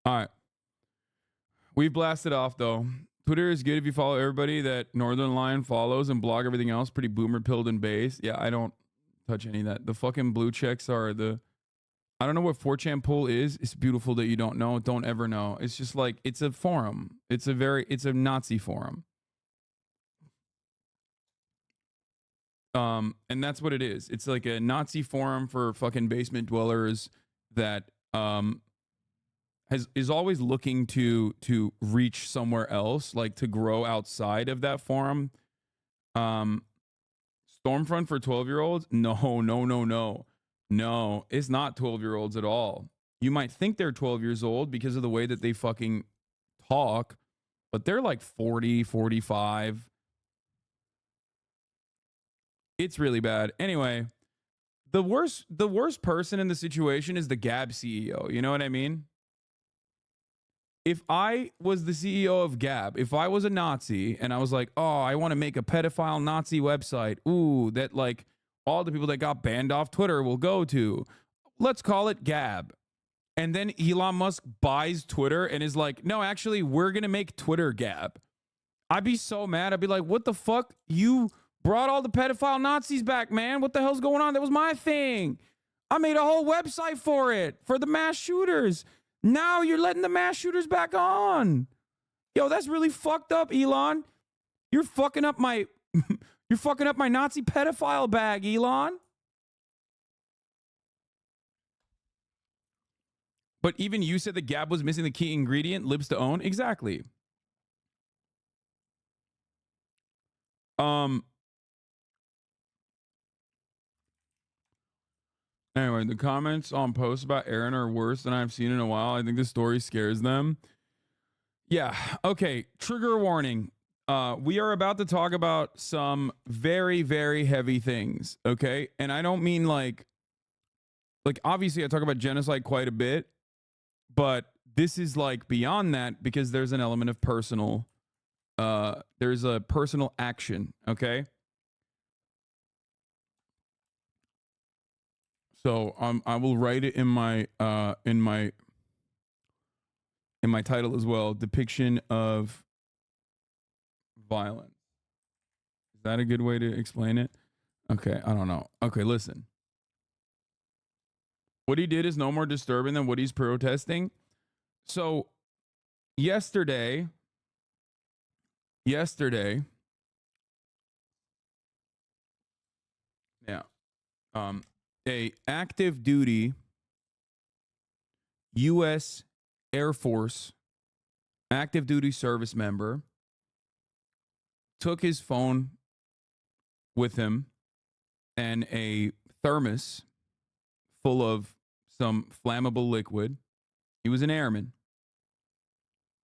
All right. We've blasted off, though. Twitter is good if you follow everybody that Northern Lion follows and blog everything else. Pretty boomer pilled and base. Yeah, I don't touch any of that. The fucking blue checks are the. I don't know what 4chan pool is. It's beautiful that you don't know. Don't ever know. It's just like, it's a forum. It's a Nazi forum. And that's what it is. It's like a Nazi forum for fucking basement dwellers that is always looking to reach somewhere else, like to grow outside of that forum. Stormfront for 12-year-olds? No, no, no, no. No, it's not 12-year-olds at all. You might think they're 12 years old because of the way that they fucking talk, but they're like 40, 45. It's really bad. Anyway, the worst person in the situation is the Gab CEO. You know what I mean? If I was the CEO of Gab, if I was a Nazi and I was like, oh, I want to make a pedophile Nazi website, ooh, that like all the people that got banned off Twitter will go to, let's call it Gab. And then Elon Musk buys Twitter and is like, no, actually, we're going to make Twitter Gab. I'd be so mad. I'd be like, what the fuck? You brought all the pedophile Nazis back, man. What the hell's going on? That was my thing. I made a whole website for it, for the mass shooters. Now you're letting the mass shooters back on. Yo, that's really fucked up, Elon. You're fucking up my you're fucking up my Nazi pedophile bag, Elon. But even you said the Gab was missing the key ingredient, libs to own. Exactly. Anyway, the comments on posts about Aaron are worse than I've seen in a while. I think the story scares them. Yeah. Okay. Trigger warning. We are about to talk about some very, very heavy things. Okay. And I don't mean like obviously I talk about genocide quite a bit, but this is like beyond that because there's an element of personal, there's a personal action. Okay. So I will write it in my title as well. Depiction of violence. Is that a good way to explain it? Okay, I don't know. Okay, listen. What he did is no more disturbing than what he's protesting. So yesterday, yeah, a active duty U.S. Air Force active duty service member took his phone with him and a thermos full of some flammable liquid. He was an airman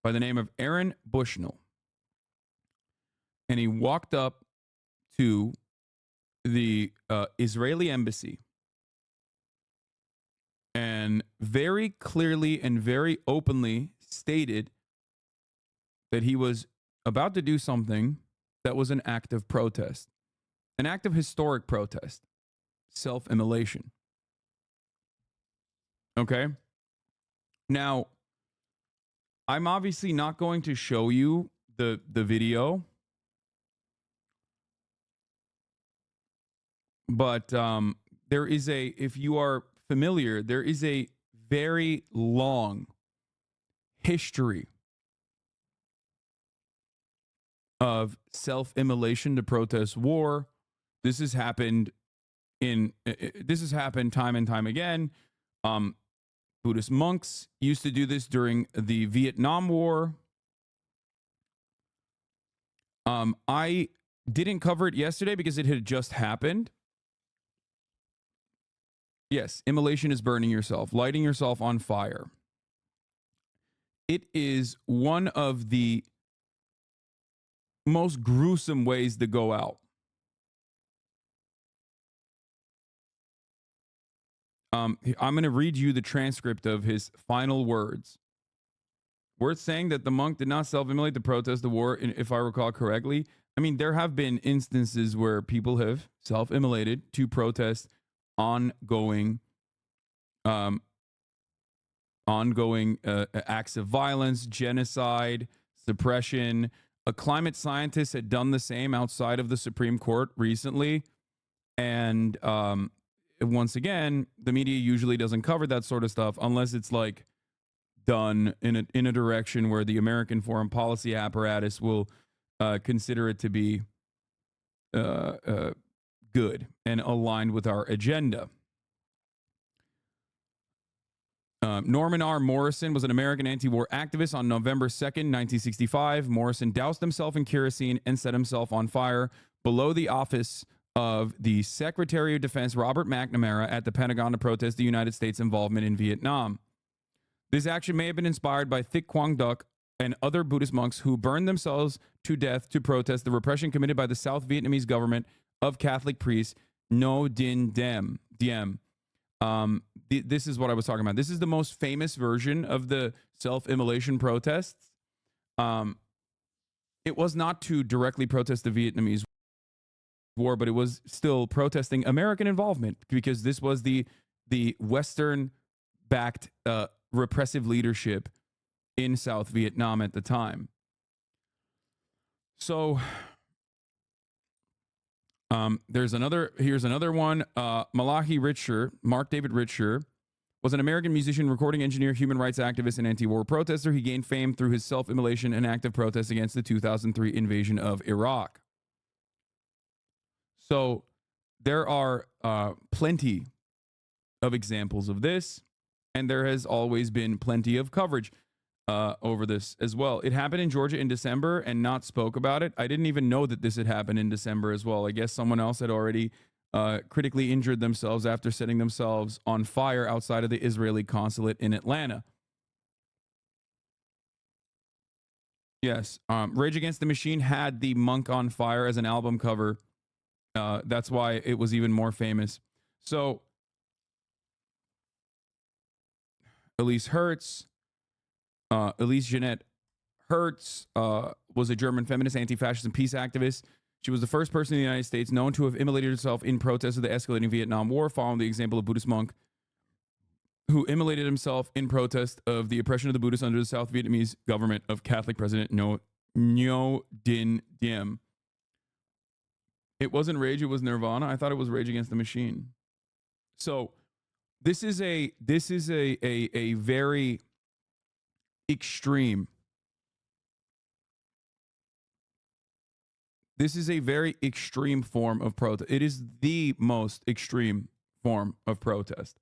by the name of Aaron Bushnell. And he walked up to the Israeli embassy and very clearly and very openly stated that he was about to do something that was an act of protest, an act of historic protest, self-immolation. Okay? Now, I'm obviously not going to show you the video, but there is if you are familiar, there is a very long history of self-immolation to protest war. This has happened time and time again. Buddhist monks used to do this during the Vietnam War. I didn't cover it yesterday because it had just happened. Yes, immolation is burning yourself, lighting yourself on fire. It is one of the most gruesome ways to go out. I'm going to read you the transcript of his final words. Worth saying that the monk did not self-immolate to protest the war, if I recall correctly. I mean, there have been instances where people have self-immolated to protest ongoing ongoing acts of violence, genocide, suppression. A climate scientist had done the same outside of the Supreme Court recently. And once again, the media usually doesn't cover that sort of stuff unless it's like done in a direction where the American foreign policy apparatus will consider it to be good and aligned with our agenda. Norman R. Morrison was an American anti-war activist. On November 2nd, 1965, Morrison doused himself in kerosene and set himself on fire below the office of the Secretary of Defense Robert McNamara at the Pentagon to protest the United States' involvement in Vietnam. This action may have been inspired by Thich Quang Duc and other Buddhist monks who burned themselves to death to protest the repression committed by the South Vietnamese government of Catholic priest Ngo Dinh Diem. This is what I was talking about. This is the most famous version of the self-immolation protests. It was not to directly protest the Vietnamese war, but it was still protesting American involvement because this was the Western-backed repressive leadership in South Vietnam at the time. So here's another one. Malachi Richer, Mark David Richer, was an American musician, recording engineer, human rights activist, and anti-war protester. He gained fame through his self-immolation and active protest against the 2003 invasion of Iraq. So there are plenty of examples of this, and there has always been plenty of coverage over this as well. It happened in Georgia in December and not spoke about it. I didn't even know that this had happened in December as well. I guess someone else had already critically injured themselves after setting themselves on fire outside of the Israeli consulate in Atlanta. Yes, Rage Against the Machine had the Monk on Fire as an album cover. That's why it was even more famous. So Elise Jeanette Hertz was a German feminist, anti-fascist, and peace activist. She was the first person in the United States known to have immolated herself in protest of the escalating Vietnam War, following the example of Buddhist monk who immolated himself in protest of the oppression of the Buddhists under the South Vietnamese government of Catholic President Ngo Dinh Diem. It wasn't Rage, it was Nirvana. I thought it was Rage Against the Machine. So this is a very extreme. This is a very extreme form of protest. It is the most extreme form of protest.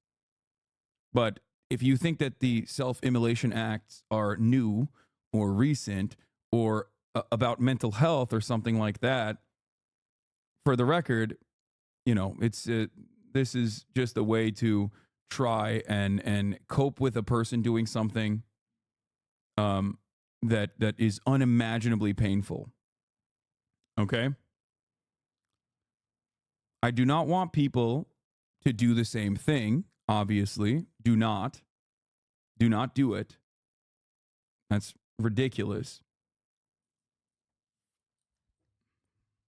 But if you think that the self-immolation acts are new or recent or about mental health or something like that, for the record, you know, it's this is just a way to try and cope with a person doing something that is unimaginably painful. Okay? I do not want people to do the same thing, obviously. Do not do it. That's ridiculous.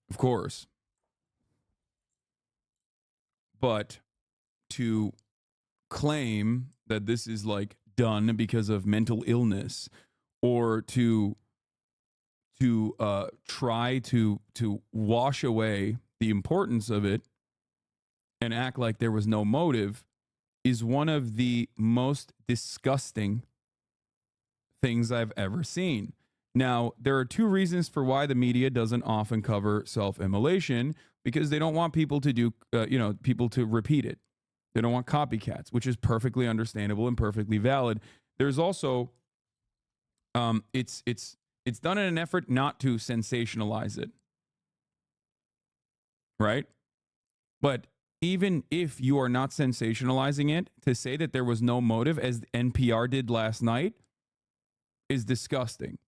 Of course. But to claim that this is like done because of mental illness, or to try to wash away the importance of it and act like there was no motive, is one of the most disgusting things I've ever seen. Now, there are two reasons for why the media doesn't often cover self-immolation, because they don't want people to do, people to repeat it. They don't want copycats, which is perfectly understandable and perfectly valid. There's also, it's done in an effort not to sensationalize it, right? But even if you are not sensationalizing it, to say that there was no motive, as NPR did last night, is disgusting.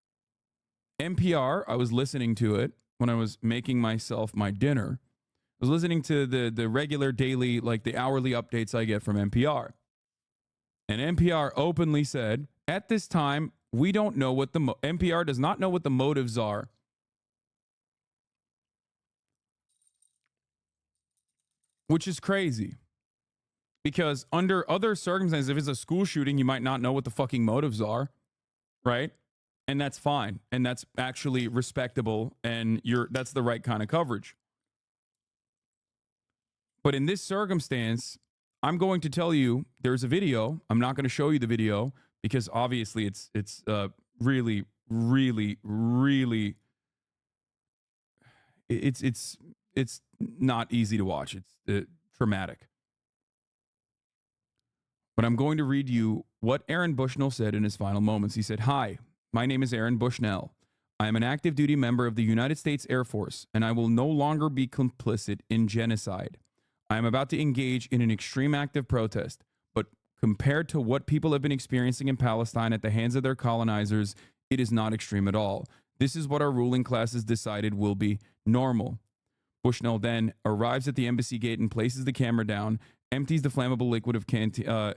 NPR, I was listening to it when I was making myself my dinner. I was listening to the regular daily, like the hourly updates I get from NPR. And NPR openly said, at this time, we don't know what NPR does not know what the motives are. Which is crazy. Because under other circumstances, if it's a school shooting, you might not know what the fucking motives are, right? And that's fine. And that's actually respectable. And that's the right kind of coverage. But in this circumstance, I'm going to tell you there's a video. I'm not going to show you the video because obviously it's really, really, really, it's not easy to watch. It's traumatic. But I'm going to read you what Aaron Bushnell said in his final moments. He said, "Hi, my name is Aaron Bushnell. I am an active duty member of the United States Air Force, and I will no longer be complicit in genocide. I am about to engage in an extreme act of protest, but compared to what people have been experiencing in Palestine at the hands of their colonizers, it is not extreme at all. This is what our ruling class has decided will be normal." Bushnell then arrives at the embassy gate and places the camera down, empties the flammable liquid of flammable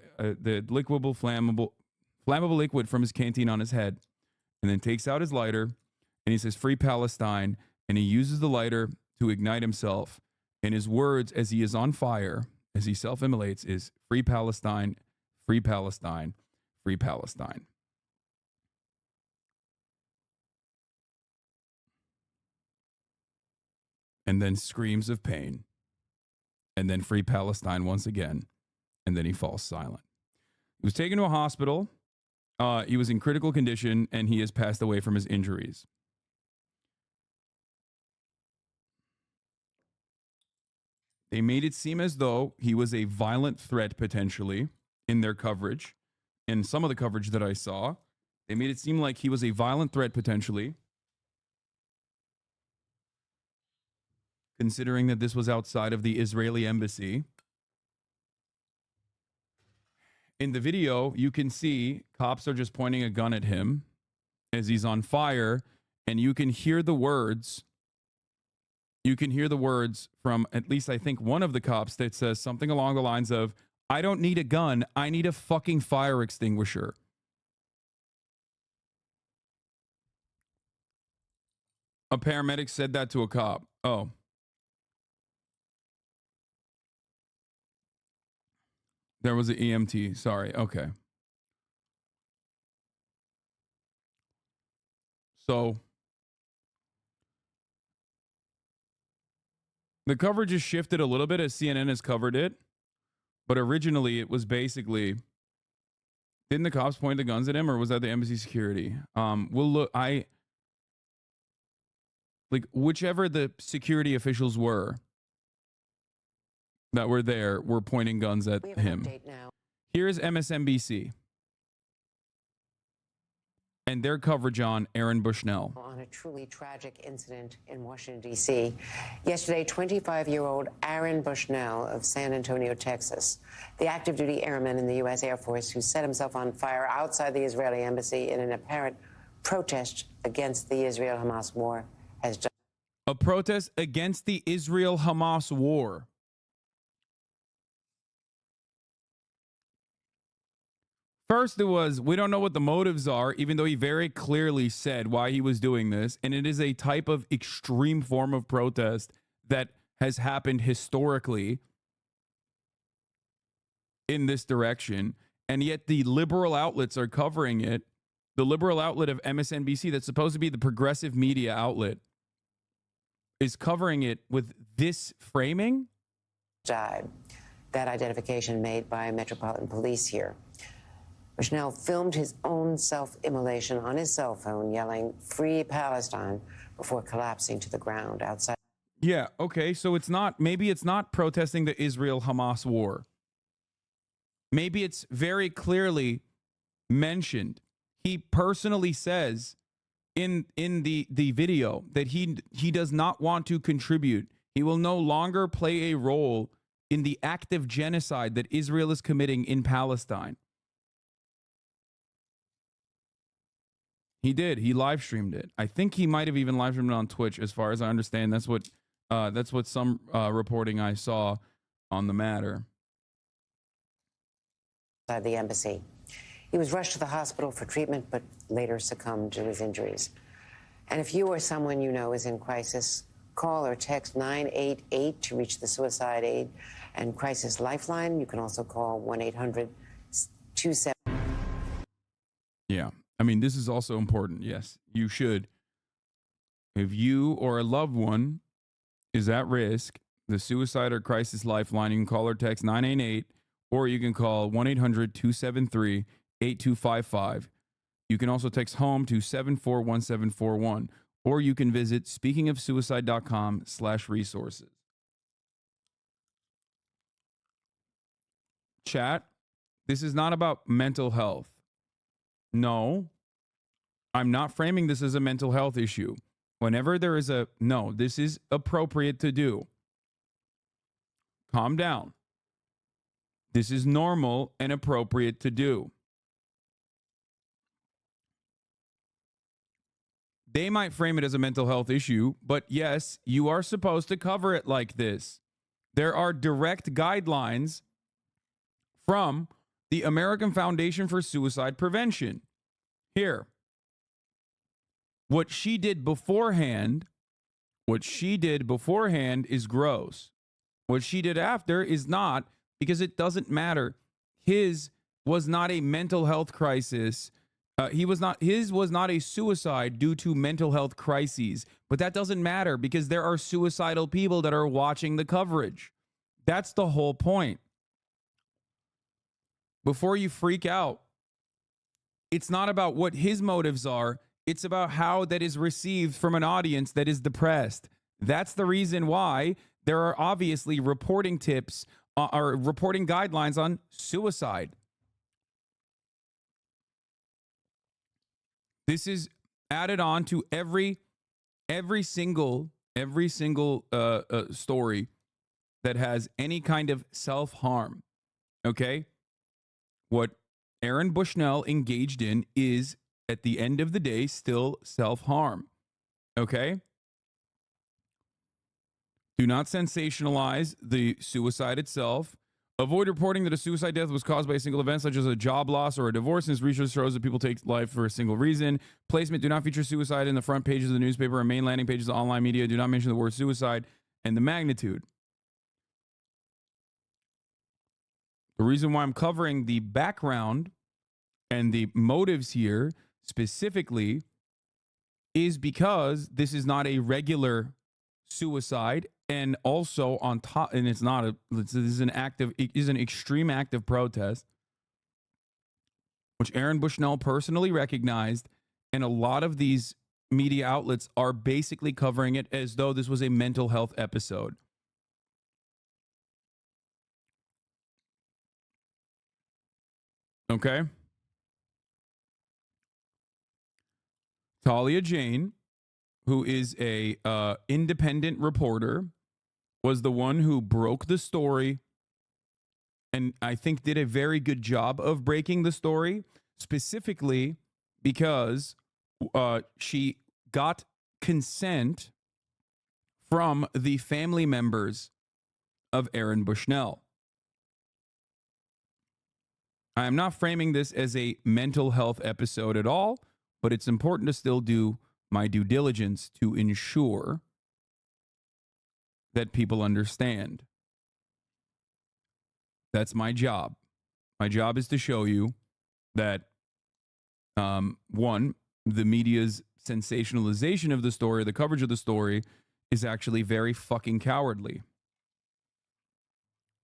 liquid from his canteen on his head, and then takes out his lighter, and he says, "Free Palestine," and he uses the lighter to ignite himself. And his words, as he is on fire, as he self-immolates, is "Free Palestine, free Palestine, free Palestine." And then screams of pain. And then "Free Palestine" once again. And then he falls silent. He was taken to a hospital. He was in critical condition, and he has passed away from his injuries. They made it seem as though he was a violent threat potentially in their coverage. In some of the coverage that I saw, they made it seem like he was a violent threat potentially, considering that this was outside of the Israeli embassy. In the video, you can see cops are just pointing a gun at him as he's on fire, and you can hear the words. You can hear the words from at least, I think, one of the cops that says something along the lines of, "I don't need a gun. I need a fucking fire extinguisher." A paramedic said that to a cop. Oh. There was an EMT. Sorry. Okay. So the coverage has shifted a little bit as CNN has covered it. But originally it was basically, didn't the cops point the guns at him, or was that the embassy security? We'll look. Whichever the security officials were that were there were pointing guns at him. Here's MSNBC and their coverage on Aaron Bushnell. On a truly tragic incident in Washington, D.C. Yesterday, 25-year-old Aaron Bushnell of San Antonio, Texas, the active duty airman in the U.S. Air Force who set himself on fire outside the Israeli embassy in an apparent protest against the Israel-Hamas war, has died. A protest against the Israel-Hamas war. First, it was, we don't know what the motives are, even though he very clearly said why he was doing this. And it is a type of extreme form of protest that has happened historically in this direction. And yet the liberal outlets are covering it. The liberal outlet of MSNBC, that's supposed to be the progressive media outlet, is covering it with this framing. Died. That identification made by Metropolitan Police here. Bushnell filmed his own self-immolation on his cell phone, yelling, "Free Palestine," before collapsing to the ground outside. Yeah, okay, so maybe it's not protesting the Israel-Hamas war. Maybe it's very clearly mentioned. He personally says in the video that he does not want to contribute. He will no longer play a role in the active genocide that Israel is committing in Palestine. He did. He live streamed it. I think he might have even live streamed it on Twitch, as far as I understand. That's what some reporting I saw on the matter. Inside the embassy. He was rushed to the hospital for treatment, but later succumbed to his injuries. And if you or someone you know is in crisis, call or text 988 to reach the suicide aid and Crisis Lifeline. You can also call 1-800-27. Yeah. I mean, this is also important. Yes, you should. If you or a loved one is at risk, the Suicide or Crisis Lifeline, you can call or text 988, or you can call 1-800-273-8255. You can also text HOME to 741741, or you can visit speakingofsuicide.com/resources. Chat, this is not about mental health. No, I'm not framing this as a mental health issue. Whenever there is no, this is appropriate to do. Calm down. This is normal and appropriate to do. They might frame it as a mental health issue, but yes, you are supposed to cover it like this. There are direct guidelines from the American Foundation for Suicide Prevention. Here, what she did beforehand is gross. What she did after is not, because it doesn't matter. His was not a mental health crisis. His was not a suicide due to mental health crises, but that doesn't matter because there are suicidal people that are watching the coverage. That's the whole point. Before you freak out, it's not about what his motives are. It's about how that is received from an audience that is depressed. That's the reason why there are obviously reporting tips or reporting guidelines on suicide. This is added on to every single story that has any kind of self-harm. Okay? What Aaron Bushnell engaged in is, at the end of the day, still self-harm. Okay? Do not sensationalize the suicide itself. Avoid reporting that a suicide death was caused by a single event, such as a job loss or a divorce, since research shows that people take life for a single reason. Placement: do not feature suicide in the front pages of the newspaper or main landing pages of online media. Do not mention the word suicide and the magnitude. The reason why I'm covering the background and the motives here specifically is because this is not a regular suicide, and also on top, and this is an extreme act of protest, which Aaron Bushnell personally recognized, and a lot of these media outlets are basically covering it as though this was a mental health episode. Okay? Talia Jane, who is a independent reporter, was the one who broke the story, and I think did a very good job of breaking the story, specifically because she got consent from the family members of Aaron Bushnell. I am not framing this as a mental health episode at all, but it's important to still do my due diligence to ensure that people understand. That's my job. My job is to show you that, one, the media's sensationalization of the story, the coverage of the story, is actually very fucking cowardly.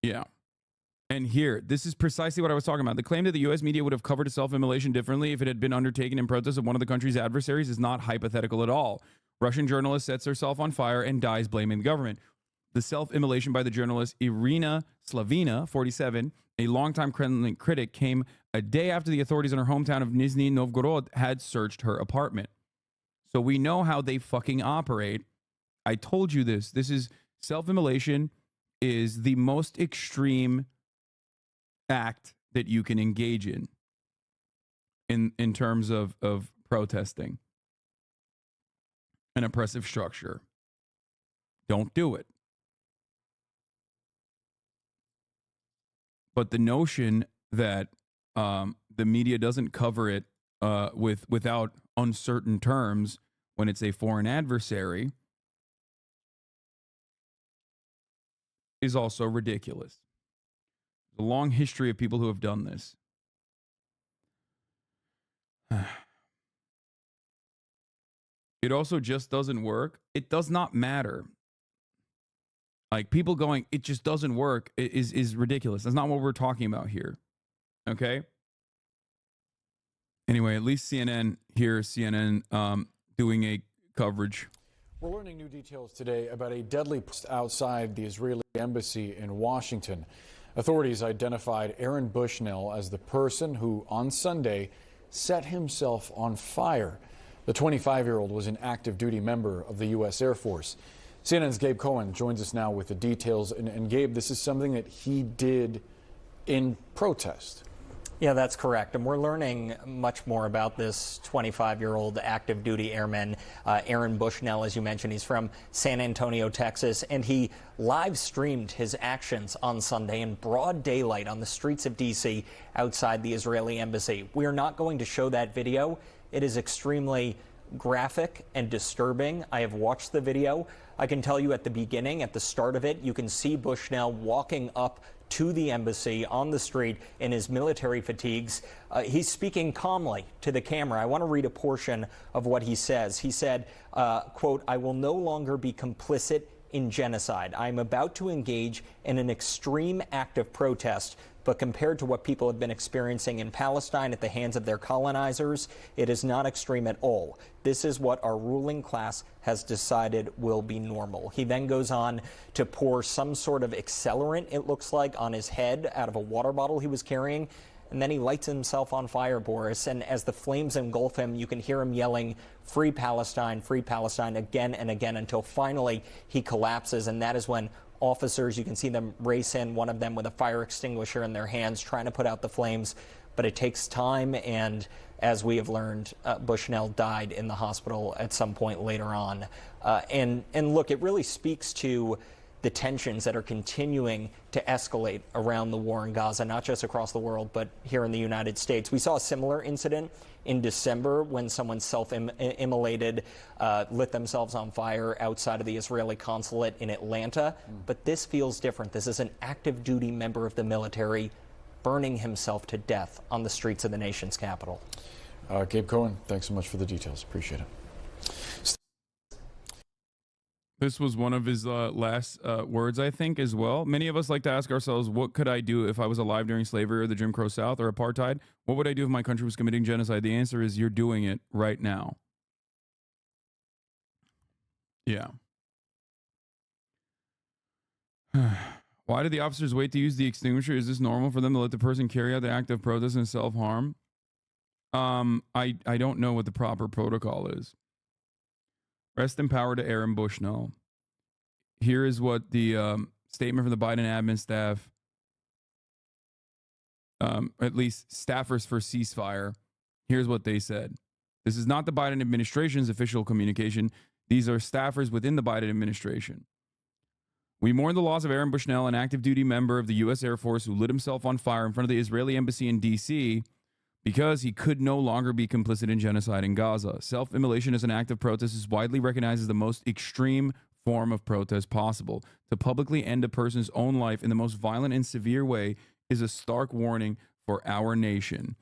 Yeah. And here, this is precisely what I was talking about. The claim that the U.S. media would have covered self-immolation differently if it had been undertaken in protest of one of the country's adversaries is not hypothetical at all. Russian journalist sets herself on fire and dies blaming the government. The self-immolation by the journalist Irina Slavina, 47, a longtime Kremlin critic, came a day after the authorities in her hometown of Nizhny Novgorod had searched her apartment. So we know how they fucking operate. I told you this. This is self-immolation is the most extreme act that you can engage in terms of protesting an oppressive structure. Don't do it. But the notion that the media doesn't cover it without uncertain terms when it's a foreign adversary is also ridiculous. A long history of people who have done this. It also just doesn't work. It does not matter. Like people going, it just doesn't work is ridiculous. That's not what we're talking about here. Okay. Anyway, at least CNN here, CNN doing a coverage. We're learning new details today about a deadly outside the Israeli embassy in Washington. Authorities identified Aaron Bushnell as the person who, on Sunday, set himself on fire. The 25-year-old was an active duty member of the U.S. Air Force. CNN's Gabe Cohen joins us now with the details. And Gabe, this is something that he did in protest. Yeah, that's correct. And we're learning much more about this 25-year-old active duty airman, Aaron Bushnell, as you mentioned. He's from San Antonio, Texas, and he live streamed his actions on Sunday in broad daylight on the streets of D.C. outside the Israeli embassy. We are not going to show that video. It is extremely graphic and disturbing. I have watched the video. I can tell you at the beginning, at the start of it, you can see Bushnell walking up to the embassy on the street in his military fatigues. He's speaking calmly to the camera. I want to read a portion of what he says. He said, quote, "I will no longer be complicit in genocide. I am about to engage in an extreme act of protest, but compared to what people have been experiencing in Palestine at the hands of their colonizers, it is not extreme at all. This is what our ruling class has decided will be normal." He then goes on to pour some sort of accelerant, it looks like, on his head out of a water bottle he was carrying. And then he lights himself on fire, Boris. And as the flames engulf him, you can hear him yelling, free Palestine, again and again, until finally he collapses. And that is when officers, you can see them race in, one of them with a fire extinguisher in their hands, trying to put out the flames. But it takes time. And as we have learned, Bushnell died in the hospital at some point later on. And look, it really speaks to the tensions that are continuing to escalate around the war in Gaza, not just across the world, but here in the United States. We saw a similar incident in December when someone self-immolated, lit themselves on fire outside of the Israeli consulate in Atlanta. But this feels different. This is an active duty member of the military burning himself to death on the streets of the nation's capital. Gabe Cohen, thanks so much for the details. Appreciate it. This was one of his last words, I think, as well. Many of us like to ask ourselves, what could I do if I was alive during slavery or the Jim Crow South or apartheid? What would I do if my country was committing genocide? The answer is you're doing it right now. Yeah. Why did the officers wait to use the extinguisher? Is this normal for them to let the person carry out the act of protest and self-harm? I don't know what the proper protocol is. Rest in power to Aaron Bushnell. Here is what the statement from the Biden admin staff, at least staffers for ceasefire, here's what they said. This is not the Biden administration's official communication. These are staffers within the Biden administration. We mourn the loss of Aaron Bushnell, an active duty member of the U.S. Air Force who lit himself on fire in front of the Israeli embassy in D.C., because he could no longer be complicit in genocide in Gaza. Self-immolation as an act of protest is widely recognized as the most extreme form of protest possible. To publicly end a person's own life in the most violent and severe way is a stark warning for our nation.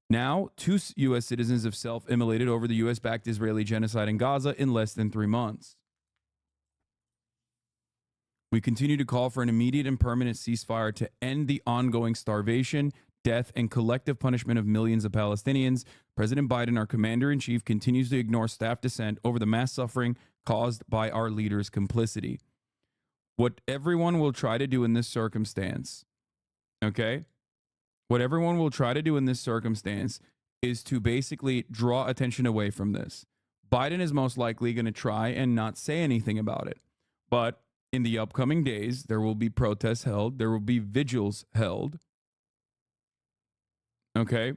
Now, 2 U.S. citizens have self-immolated over the U.S.-backed Israeli genocide in Gaza in less than 3 months. We continue to call for an immediate and permanent ceasefire to end the ongoing starvation, death, and collective punishment of millions of Palestinians. President Biden, our commander-in-chief, continues to ignore staff dissent over the mass suffering caused by our leaders' complicity. What everyone will try to do in this circumstance, okay? What everyone will try to do in this circumstance is to basically draw attention away from this. Biden is most likely going to try and not say anything about it. But in the upcoming days, there will be protests held. There will be vigils held. Okay.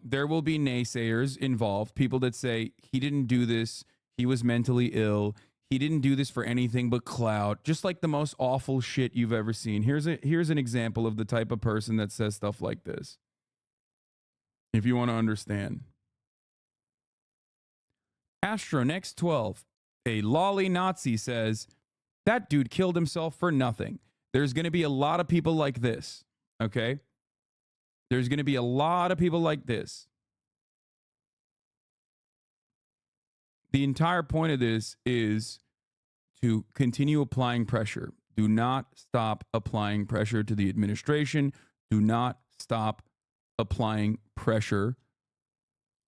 There will be naysayers involved, people that say he didn't do this, he was mentally ill, he didn't do this for anything but clout, just like the most awful shit you've ever seen. Here's an example of the type of person that says stuff like this, if you want to understand. Astronext12, a lolly Nazi, says, that dude killed himself for nothing. There's going to be a lot of people like this, okay? There's going to be a lot of people like this. The entire point of this is to continue applying pressure. Do not stop applying pressure to the administration. Do not stop applying pressure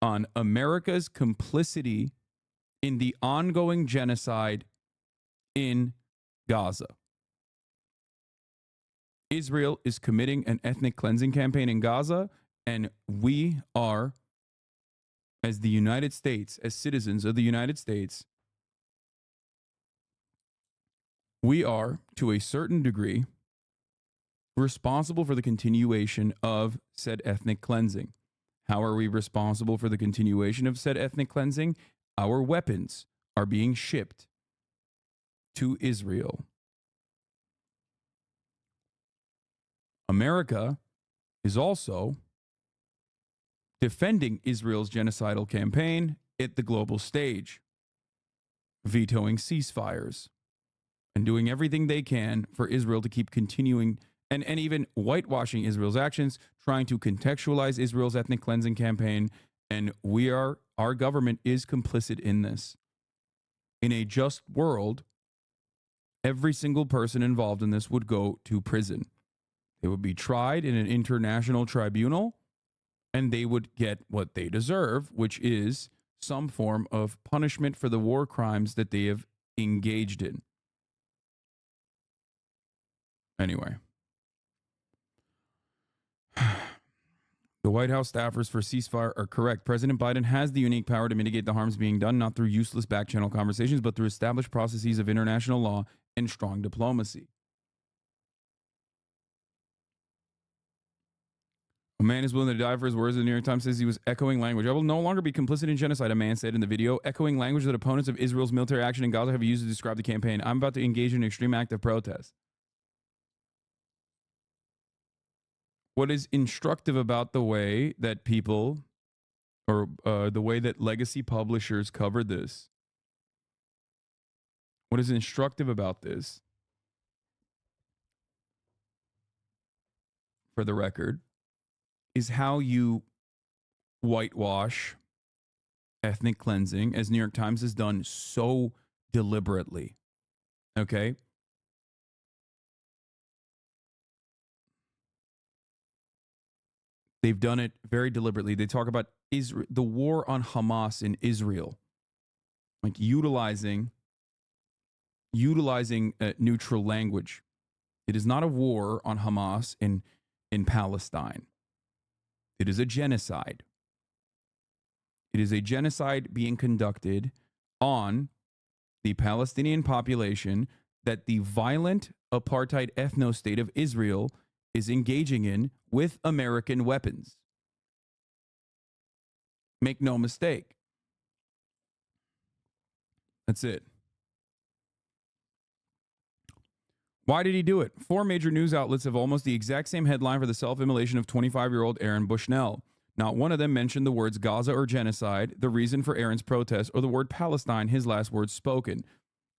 on America's complicity in the ongoing genocide in Gaza. Israel is committing an ethnic cleansing campaign in Gaza, and we are, as the United States, as citizens of the United States, we are, to a certain degree, responsible for the continuation of said ethnic cleansing. How are we responsible for the continuation of said ethnic cleansing? Our weapons are being shipped to Israel. America is also defending Israel's genocidal campaign at the global stage, vetoing ceasefires, and doing everything they can for Israel to keep continuing and even whitewashing Israel's actions, trying to contextualize Israel's ethnic cleansing campaign. And our government is complicit in this. In a just world, every single person involved in this would go to prison. They would be tried in an international tribunal, and they would get what they deserve, which is some form of punishment for the war crimes that they have engaged in. Anyway. The White House staffers for ceasefire are correct. President Biden has the unique power to mitigate the harms being done, not through useless back-channel conversations, but through established processes of international law and strong diplomacy. A man is willing to die for his words. The New York Times says he was echoing language. I will no longer be complicit in genocide, a man said in the video, echoing language that opponents of Israel's military action in Gaza have used to describe the campaign. I'm about to engage in an extreme act of protest. What is instructive about the way that people, or the way that legacy publishers covered this, what is instructive about this, for the record, is how you whitewash ethnic cleansing, as New York Times has done so deliberately. Okay? They've done it very deliberately. They talk about the war on Hamas in Israel, like utilizing neutral language. It is not a war on Hamas in Palestine. It is a genocide. It is a genocide being conducted on the Palestinian population that the violent apartheid ethno-state of Israel is engaging in with American weapons. Make no mistake. That's it. Why did he do it? 4 major news outlets have almost the exact same headline for the self-immolation of 25-year-old Aaron Bushnell. Not one of them mentioned the words Gaza or genocide, the reason for Aaron's protest, or the word Palestine, his last words spoken.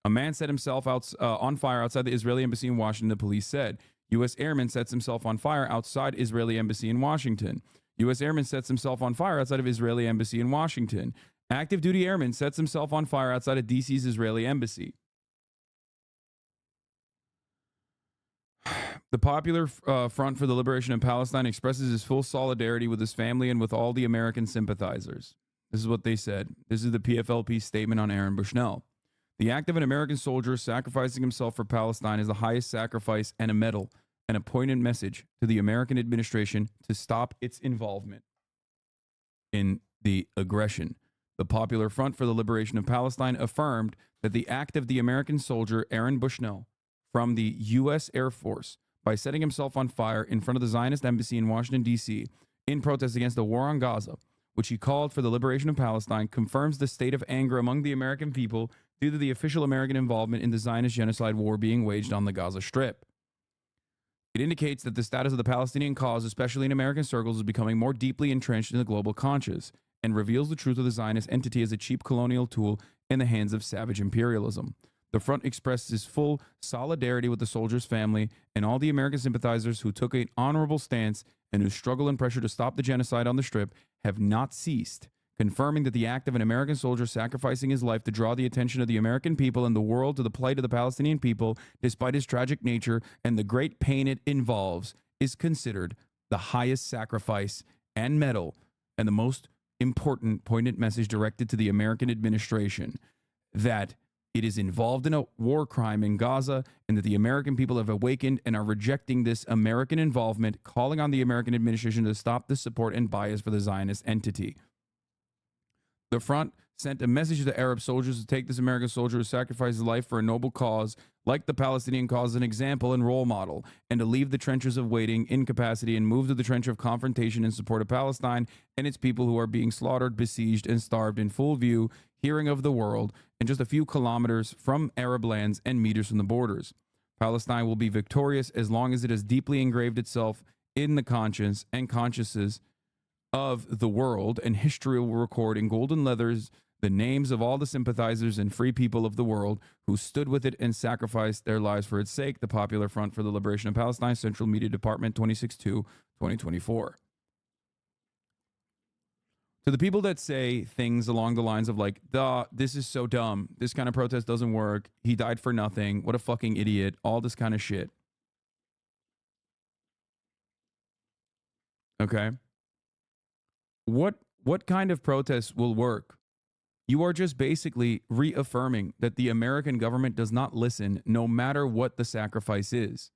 A man set himself on fire outside the Israeli embassy in Washington, the police said. U.S. airman sets himself on fire outside Israeli embassy in Washington. U.S. airman sets himself on fire outside of Israeli embassy in Washington. Active duty airman sets himself on fire outside of D.C.'s Israeli embassy. The Popular Front for the Liberation of Palestine expresses his full solidarity with his family and with all the American sympathizers. This is what they said. This is the PFLP statement on Aaron Bushnell. The act of an American soldier sacrificing himself for Palestine is the highest sacrifice and a medal and a poignant message to the American administration to stop its involvement in the aggression. The Popular Front for the Liberation of Palestine affirmed that the act of the American soldier Aaron Bushnell from the U.S. Air Force by setting himself on fire in front of the Zionist embassy in Washington, D.C., in protest against the war on Gaza, which he called for the liberation of Palestine, confirms the state of anger among the American people due to the official American involvement in the Zionist genocide war being waged on the Gaza Strip. It indicates that the status of the Palestinian cause, especially in American circles, is becoming more deeply entrenched in the global conscious and reveals the truth of the Zionist entity as a cheap colonial tool in the hands of savage imperialism. The front expresses full solidarity with the soldiers' family and all the American sympathizers who took an honorable stance and whose struggle and pressure to stop the genocide on the Strip have not ceased, confirming that the act of an American soldier sacrificing his life to draw the attention of the American people and the world to the plight of the Palestinian people, despite its tragic nature and the great pain it involves, is considered the highest sacrifice and medal and the most important poignant message directed to the American administration that it is involved in a war crime in Gaza and that the American people have awakened and are rejecting this American involvement, calling on the American administration to stop the support and bias for the Zionist entity. The front sent a message to the Arab soldiers to take this American soldier who sacrificed his life for a noble cause, like the Palestinian cause, as an example and role model, and to leave the trenches of waiting, incapacity, and move to the trench of confrontation in support of Palestine and its people who are being slaughtered, besieged, and starved in full view, hearing of the world, and just a few kilometers from Arab lands and meters from the borders. Palestine will be victorious as long as it has deeply engraved itself in the conscience and consciences of the world, and history will record in golden letters the names of all the sympathizers and free people of the world who stood with it and sacrificed their lives for its sake. The Popular Front for the Liberation of Palestine, Central Media Department, 26/2/2024. To the people that say things along the lines of like, duh, this is so dumb, this kind of protest doesn't work, he died for nothing, what a fucking idiot, all this kind of shit. Okay? What kind of protest will work? You are just basically reaffirming that the American government does not listen no matter what the sacrifice is.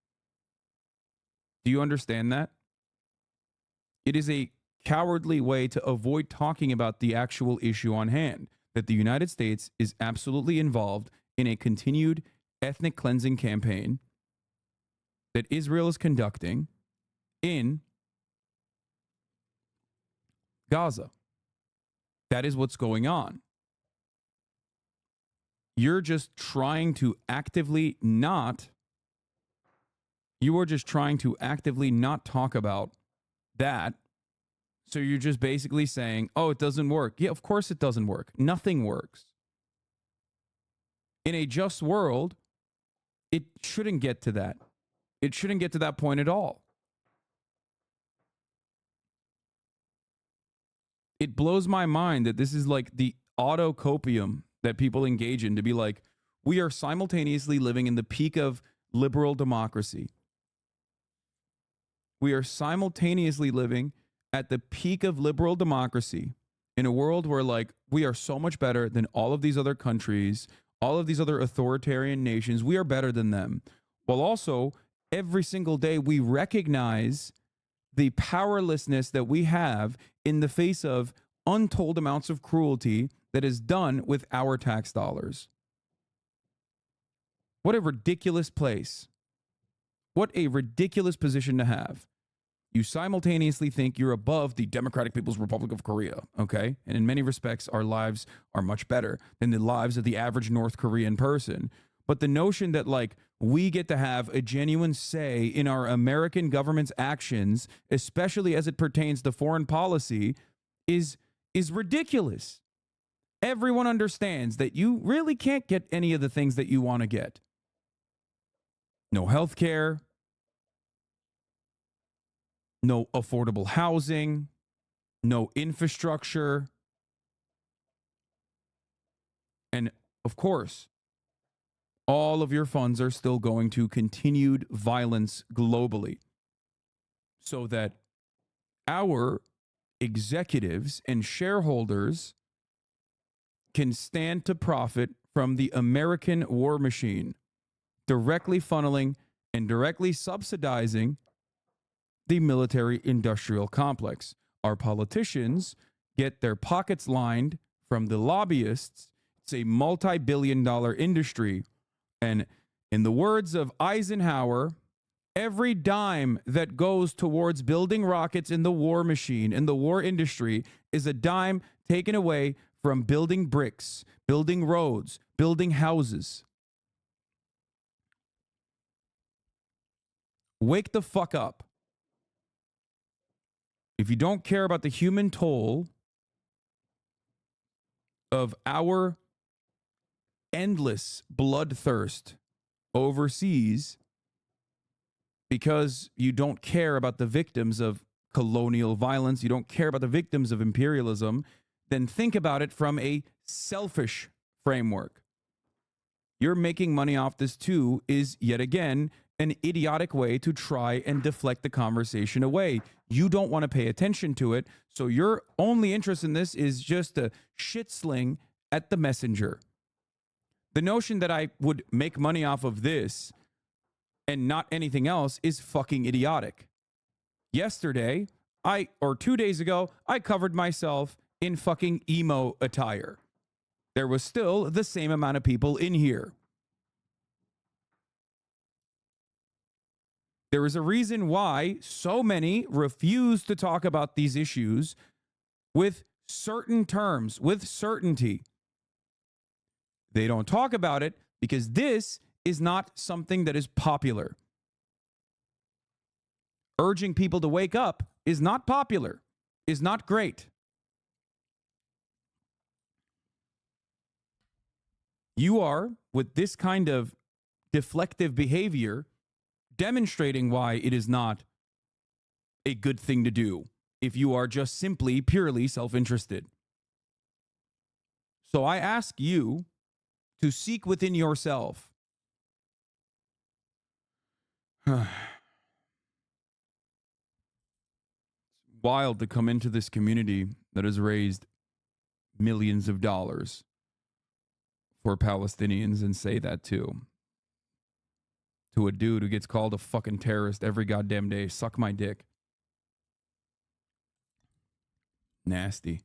Do you understand that? It is a cowardly way to avoid talking about the actual issue on hand, that the United States is absolutely involved in a continued ethnic cleansing campaign that Israel is conducting in Gaza. That is what's going on. You're just trying to actively not talk about that. So you're just basically saying, oh, it doesn't work. Yeah, of course it doesn't work. Nothing works. In a just world, it shouldn't get to that. It shouldn't get to that point at all. It blows my mind that this is like the autocopium that people engage in to be like, we are simultaneously living in the peak of liberal democracy. We are simultaneously living at the peak of liberal democracy in a world where like we are so much better than all of these other countries, all of these other authoritarian nations. We are better than them. While also every single day we recognize the powerlessness that we have in the face of untold amounts of cruelty that is done with our tax dollars. What a ridiculous place. What a ridiculous position to have. You simultaneously think you're above the Democratic People's Republic of Korea, okay? And in many respects, our lives are much better than the lives of the average North Korean person. But the notion that, like, we get to have a genuine say in our American government's actions, especially as it pertains to foreign policy, is ridiculous. Everyone understands that you really can't get any of the things that you want to get. No health care, no affordable housing, no infrastructure, and of course, all of your funds are still going to continued violence globally, so that our executives and shareholders can stand to profit from the American war machine, directly funneling and directly subsidizing the military-industrial complex. Our politicians get their pockets lined from the lobbyists. It's a multi-billion-dollar industry. And in the words of Eisenhower, every dime that goes towards building rockets in the war machine, in the war industry, is a dime taken away from building bricks, building roads, building houses. Wake the fuck up. If you don't care about the human toll of our endless bloodthirst overseas because you don't care about the victims of colonial violence, you don't care about the victims of imperialism, then think about it from a selfish framework. You're making money off this too is yet again an idiotic way to try and deflect the conversation away. You don't want to pay attention to it, so your only interest in this is just a shit sling at the messenger. The notion that I would make money off of this and not anything else is fucking idiotic. Yesterday, or 2 days ago, I covered myself in fucking emo attire. There was still the same amount of people in here. There is a reason why so many refuse to talk about these issues with certain terms, with certainty. They don't talk about it because this is not something that is popular. Urging people to wake up is not popular, is not great. You are, with this kind of deflective behavior, demonstrating why it is not a good thing to do if you are just simply purely self-interested. So I ask you to seek within yourself. Wild to come into this community that has raised millions of dollars for Palestinians and say that too. To a dude who gets called a fucking terrorist every goddamn day. Suck my dick. Nasty.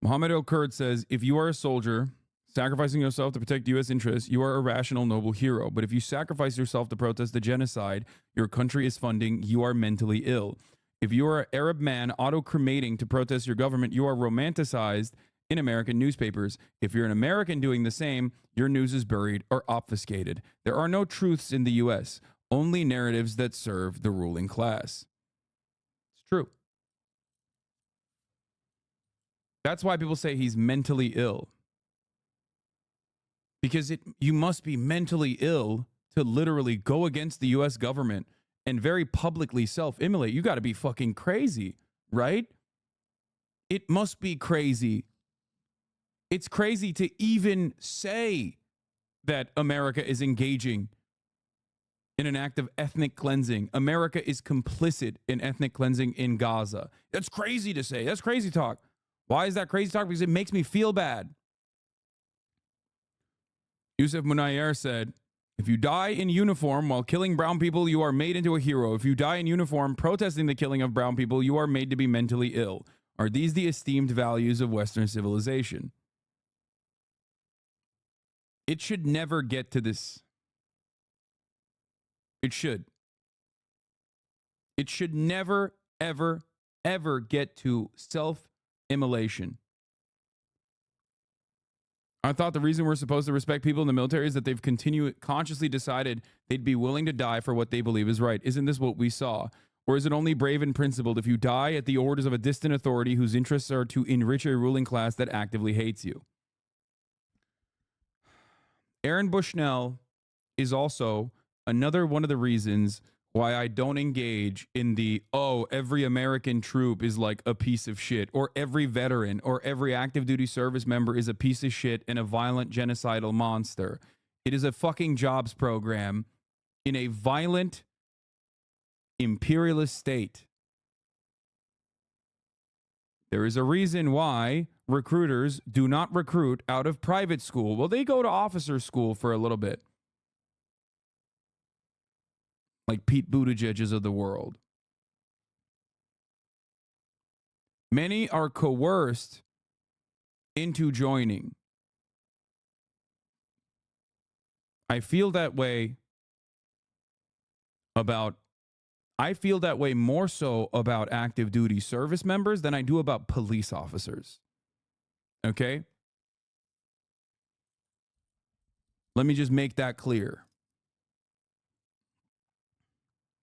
Mohammed El-Kurd says, if you are a soldier sacrificing yourself to protect U.S. interests, you are a rational, noble hero. But if you sacrifice yourself to protest the genocide your country is funding, you are mentally ill. If you are an Arab man auto-cremating to protest your government, you are romanticized in American newspapers. If you're an American doing the same, your news is buried or obfuscated. There are no truths in the U.S., only narratives that serve the ruling class. It's true. That's why people say he's mentally ill. Because you must be mentally ill to literally go against the U.S. government and very publicly self-immolate. You got to be fucking crazy, right? It must be crazy. It's crazy to even say that America is engaging in an act of ethnic cleansing. America is complicit in ethnic cleansing in Gaza. That's crazy to say. That's crazy talk. Why is that crazy talk? Because it makes me feel bad. Yusuf Munayyer said, if you die in uniform while killing brown people, you are made into a hero. If you die in uniform protesting the killing of brown people, you are made to be mentally ill. Are these the esteemed values of Western civilization? It should never get to this. It should. It should never, ever, ever get to self-immolation. I thought the reason we're supposed to respect people in the military is that they've consciously decided they'd be willing to die for what they believe is right. Isn't this what we saw? Or is it only brave and principled if you die at the orders of a distant authority whose interests are to enrich a ruling class that actively hates you? Aaron Bushnell is also another one of the reasons why I don't engage in the, oh, every American troop is like a piece of shit, or every veteran or every active duty service member is a piece of shit and a violent genocidal monster. It is a fucking jobs program in a violent imperialist state. There is a reason why recruiters do not recruit out of private school. Well, they go to officer school for a little bit. Like Pete Buttigieg's of the world. Many are coerced into joining. I feel that way more so about active duty service members than I do about police officers. Okay? Let me just make that clear.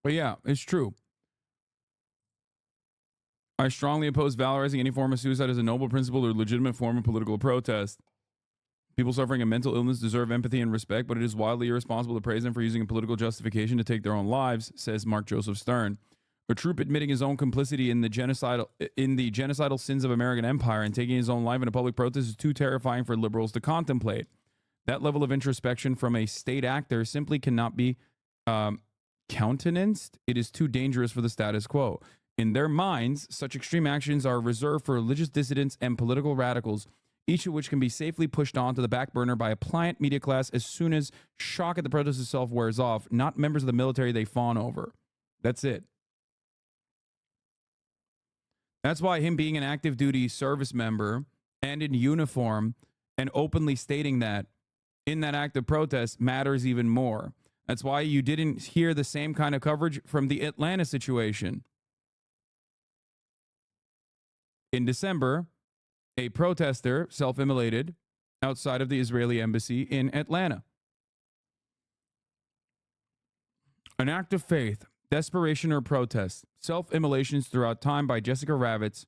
But yeah, it's true. I strongly oppose valorizing any form of suicide as a noble principle or legitimate form of political protest. People suffering a mental illness deserve empathy and respect, but it is wildly irresponsible to praise them for using a political justification to take their own lives, says Mark Joseph Stern. A troop admitting his own complicity in the genocidal sins of American empire and taking his own life in a public protest is too terrifying for liberals to contemplate. That level of introspection from a state actor simply cannot be countenanced. It is too dangerous for the status quo. In their minds, such extreme actions are reserved for religious dissidents and political radicals, each of which can be safely pushed onto the back burner by a pliant media class as soon as shock at the protest itself wears off, not members of the military they fawn over. That's it. That's why him being an active duty service member and in uniform and openly stating that in that act of protest matters even more. That's why you didn't hear the same kind of coverage from the Atlanta situation. In December, a protester self-immolated outside of the Israeli embassy in Atlanta. An act of faith, desperation, or protest. Self-immolations throughout time by Jessica Ravitz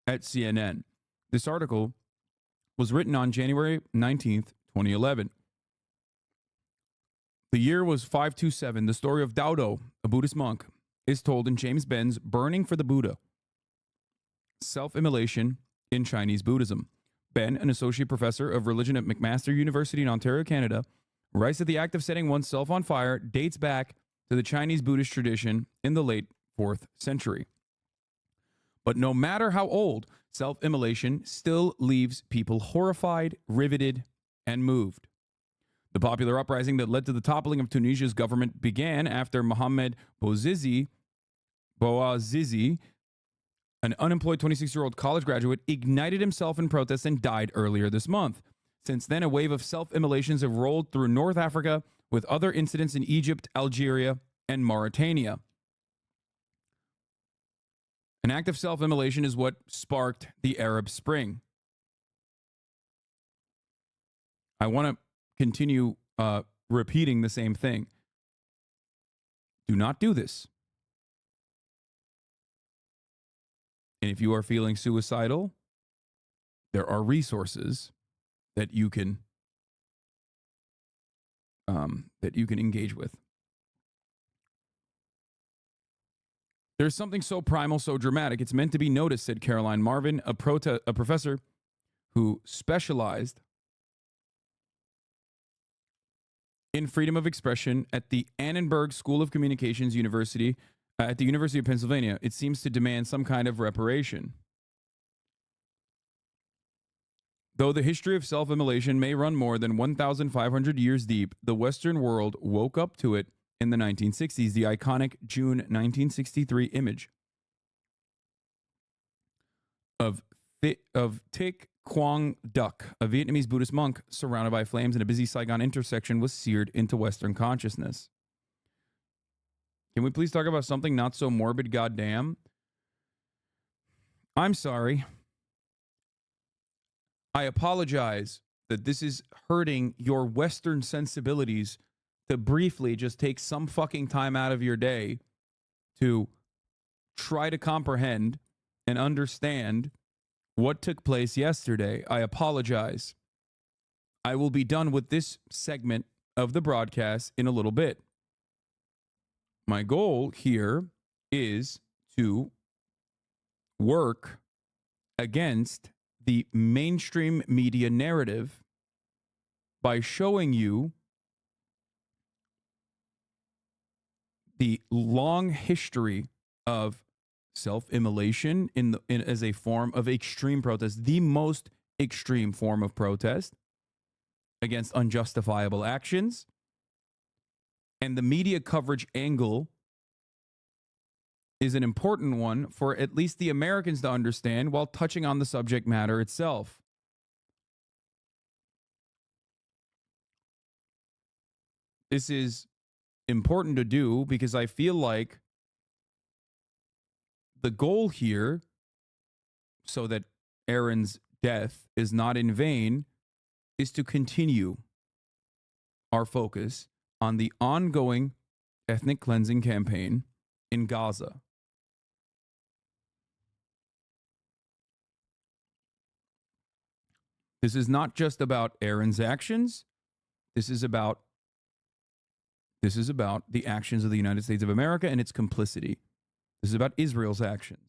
at CNN. This article was written on January 19th, 2011. The year was 527. The story of Daudo, a Buddhist monk, is told in James Benn's Burning for the Buddha. Self-immolation in Chinese Buddhism. Ben, an associate professor of religion at McMaster University in Ontario, Canada, writes that the act of setting oneself on fire dates back to the Chinese Buddhist tradition in the late 4th century. But no matter how old, self-immolation still leaves people horrified, riveted, and moved. The popular uprising that led to the toppling of Tunisia's government began after Mohamed Bouazizi, an unemployed 26-year-old college graduate, ignited himself in protest and died earlier this month. Since then, a wave of self-immolations have rolled through North Africa, with other incidents in Egypt, Algeria, and Mauritania. An act of self-immolation is what sparked the Arab Spring. I want to continue repeating the same thing. Do not do this. And if you are feeling suicidal, there are resources that you can engage with. There's something so primal, so dramatic. It's meant to be noticed, said Caroline Marvin, a professor who specialized in freedom of expression at the Annenberg School of Communications University at the University of Pennsylvania. It seems to demand some kind of reparation. Though the history of self-immolation may run more than 1,500 years deep, the Western world woke up to it in the 1960s, the iconic June 1963 image of Thich Quang Duc, a Vietnamese Buddhist monk surrounded by flames in a busy Saigon intersection, was seared into Western consciousness. Can we please talk about something not so morbid, goddamn? I'm sorry. I apologize that this is hurting your Western sensibilities to briefly just take some fucking time out of your day to try to comprehend and understand what took place yesterday. I apologize. I will be done with this segment of the broadcast in a little bit. My goal here is to work against the mainstream media narrative by showing you the long history of self-immolation as a form of extreme protest, the most extreme form of protest against unjustifiable actions, and the media coverage angle is an important one for at least the Americans to understand while touching on the subject matter itself. This is important to do because I feel like the goal here, so that Aaron's death is not in vain, is to continue our focus on the ongoing ethnic cleansing campaign in Gaza. This is not just about Aaron's actions. This is about the actions of the United States of America and its complicity. This is about Israel's actions.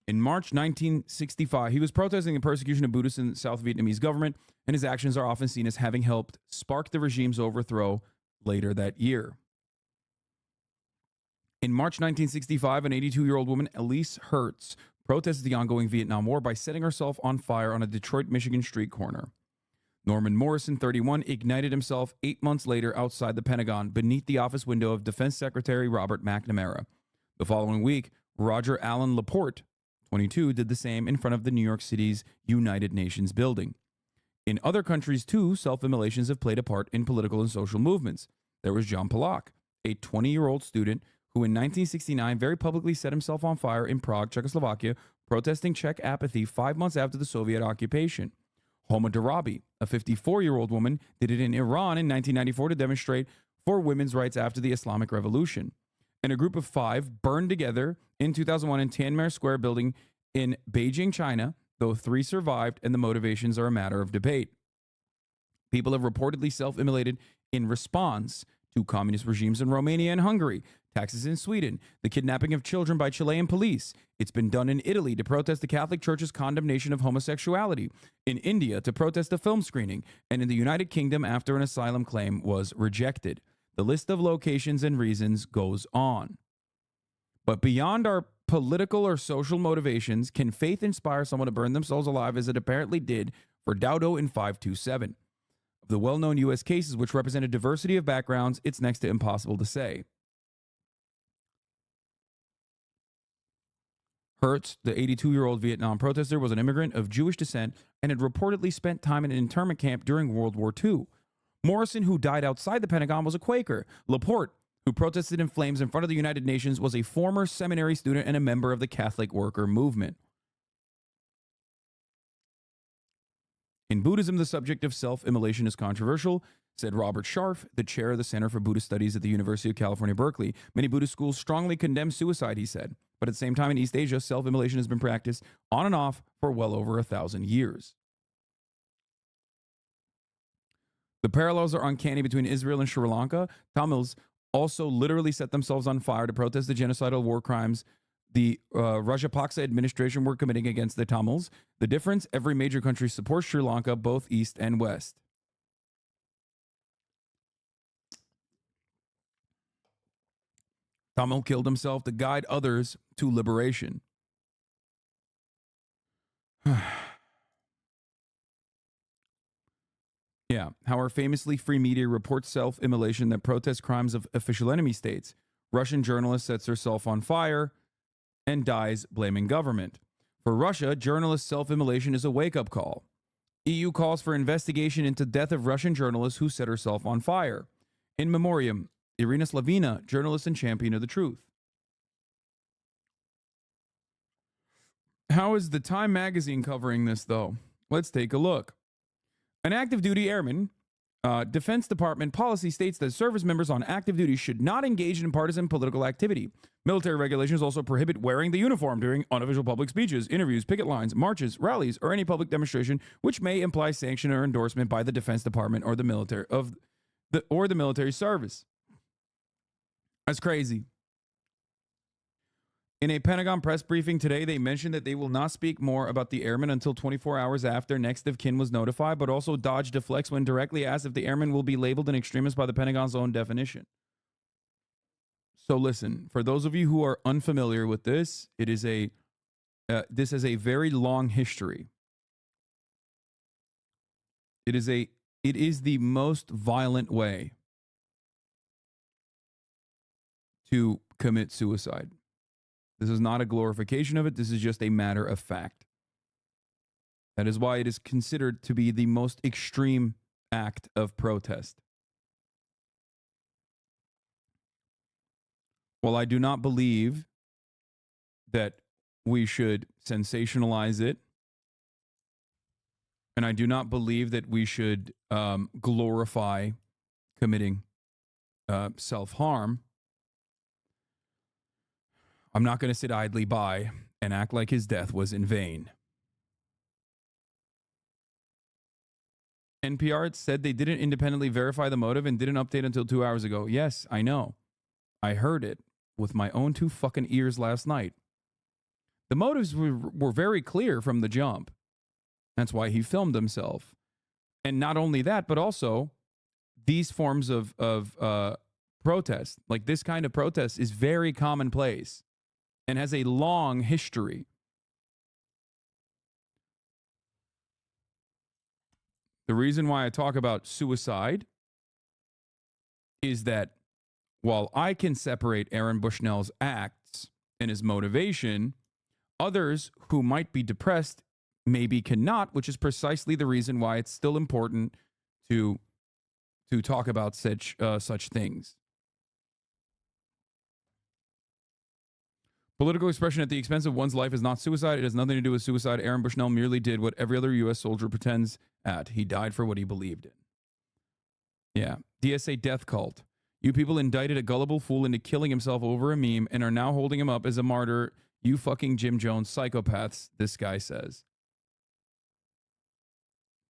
In March 1965, he was protesting the persecution of Buddhists in the South Vietnamese government, and his actions are often seen as having helped spark the regime's overthrow later that year. In March 1965, an 82-year-old woman, Elise Hertz, protested the ongoing Vietnam War by setting herself on fire on a Detroit, Michigan street corner. Norman Morrison, 31, ignited himself 8 months later outside the Pentagon beneath the office window of Defense Secretary Robert McNamara. The following week, Roger Allen Laporte, 22, did the same in front of the New York City's United Nations building. In other countries, too, self-immolations have played a part in political and social movements. There was Jean Polak, a 20-year-old student who in 1969 very publicly set himself on fire in Prague, Czechoslovakia, protesting Czech apathy 5 months after the Soviet occupation. Homa Darabi, a 54-year-old woman, did it in Iran in 1994 to demonstrate for women's rights after the Islamic Revolution. And a group of 5 burned together in 2001 in Tiananmen Square building in Beijing, China, though 3 survived and the motivations are a matter of debate. People have reportedly self-immolated in response to communist regimes in Romania and Hungary, taxes in Sweden, the kidnapping of children by Chilean police. It's been done in Italy to protest the Catholic Church's condemnation of homosexuality, in India to protest a film screening, and in the United Kingdom after an asylum claim was rejected. The list of locations and reasons goes on. But beyond our political or social motivations, can faith inspire someone to burn themselves alive as it apparently did for Dowdo in 527? Of the well-known U.S. cases which represent a diversity of backgrounds, it's next to impossible to say. Hertz, the 82-year-old Vietnam protester, was an immigrant of Jewish descent and had reportedly spent time in an internment camp during World War II. Morrison, who died outside the Pentagon, was a Quaker. Laporte, who protested in flames in front of the United Nations, was a former seminary student and a member of the Catholic worker movement. In Buddhism, the subject of self-immolation is controversial, said Robert Scharf, the chair of the Center for Buddhist Studies at the University of California, Berkeley. Many Buddhist schools strongly condemn suicide, he said. But at the same time, in East Asia, self-immolation has been practiced on and off for well over 1,000 years. The parallels are uncanny between Israel and Sri Lanka. Tamils also literally set themselves on fire to protest the genocidal war crimes the Rajapaksa administration were committing against the Tamils. The difference, every major country supports Sri Lanka, both east and west. Tamil killed himself to guide others to liberation. Yeah, how our famously free media reports self-immolation that protests crimes of official enemy states. Russian journalist sets herself on fire and dies blaming government. For Russia, journalist self-immolation is a wake-up call. EU calls for investigation into death of Russian journalist who set herself on fire. In memoriam, Irina Slavina, journalist and champion of the truth. How is the Time magazine covering this, though? Let's take a look. An active duty airman, Defense Department policy states that service members on active duty should not engage in partisan political activity. Military regulations also prohibit wearing the uniform during unofficial public speeches, interviews, picket lines, marches, rallies, or any public demonstration which may imply sanction or endorsement by the Defense Department or the military service. That's crazy. In a Pentagon press briefing today, they mentioned that they will not speak more about the airman until 24 hours after next of kin was notified, but also dodge deflects when directly asked if the airman will be labeled an extremist by the Pentagon's own definition. So listen, for those of you who are unfamiliar with this, this is a very long history. It is the most violent way to commit suicide. This is not a glorification of it. This is just a matter of fact. That is why it is considered to be the most extreme act of protest. While I do not believe that we should sensationalize it, and I do not believe that we should glorify committing self-harm, I'm not going to sit idly by and act like his death was in vain. NPR said they didn't independently verify the motive and didn't update until 2 hours ago. Yes, I know. I heard it with my own 2 fucking ears last night. The motives were very clear from the jump. That's why he filmed himself. And not only that, but also these forms of protest, like this kind of protest, is very commonplace and has a long history. The reason why I talk about suicide is that while I can separate Aaron Bushnell's acts and his motivation, others who might be depressed maybe cannot, which is precisely the reason why it's still important to talk about such things. Political expression at the expense of one's life is not suicide. It has nothing to do with suicide. Aaron Bushnell merely did what every other U.S. soldier pretends at. He died for what he believed in. Yeah. DSA death cult. You people indicted a gullible fool into killing himself over a meme and are now holding him up as a martyr. You fucking Jim Jones psychopaths, this guy says.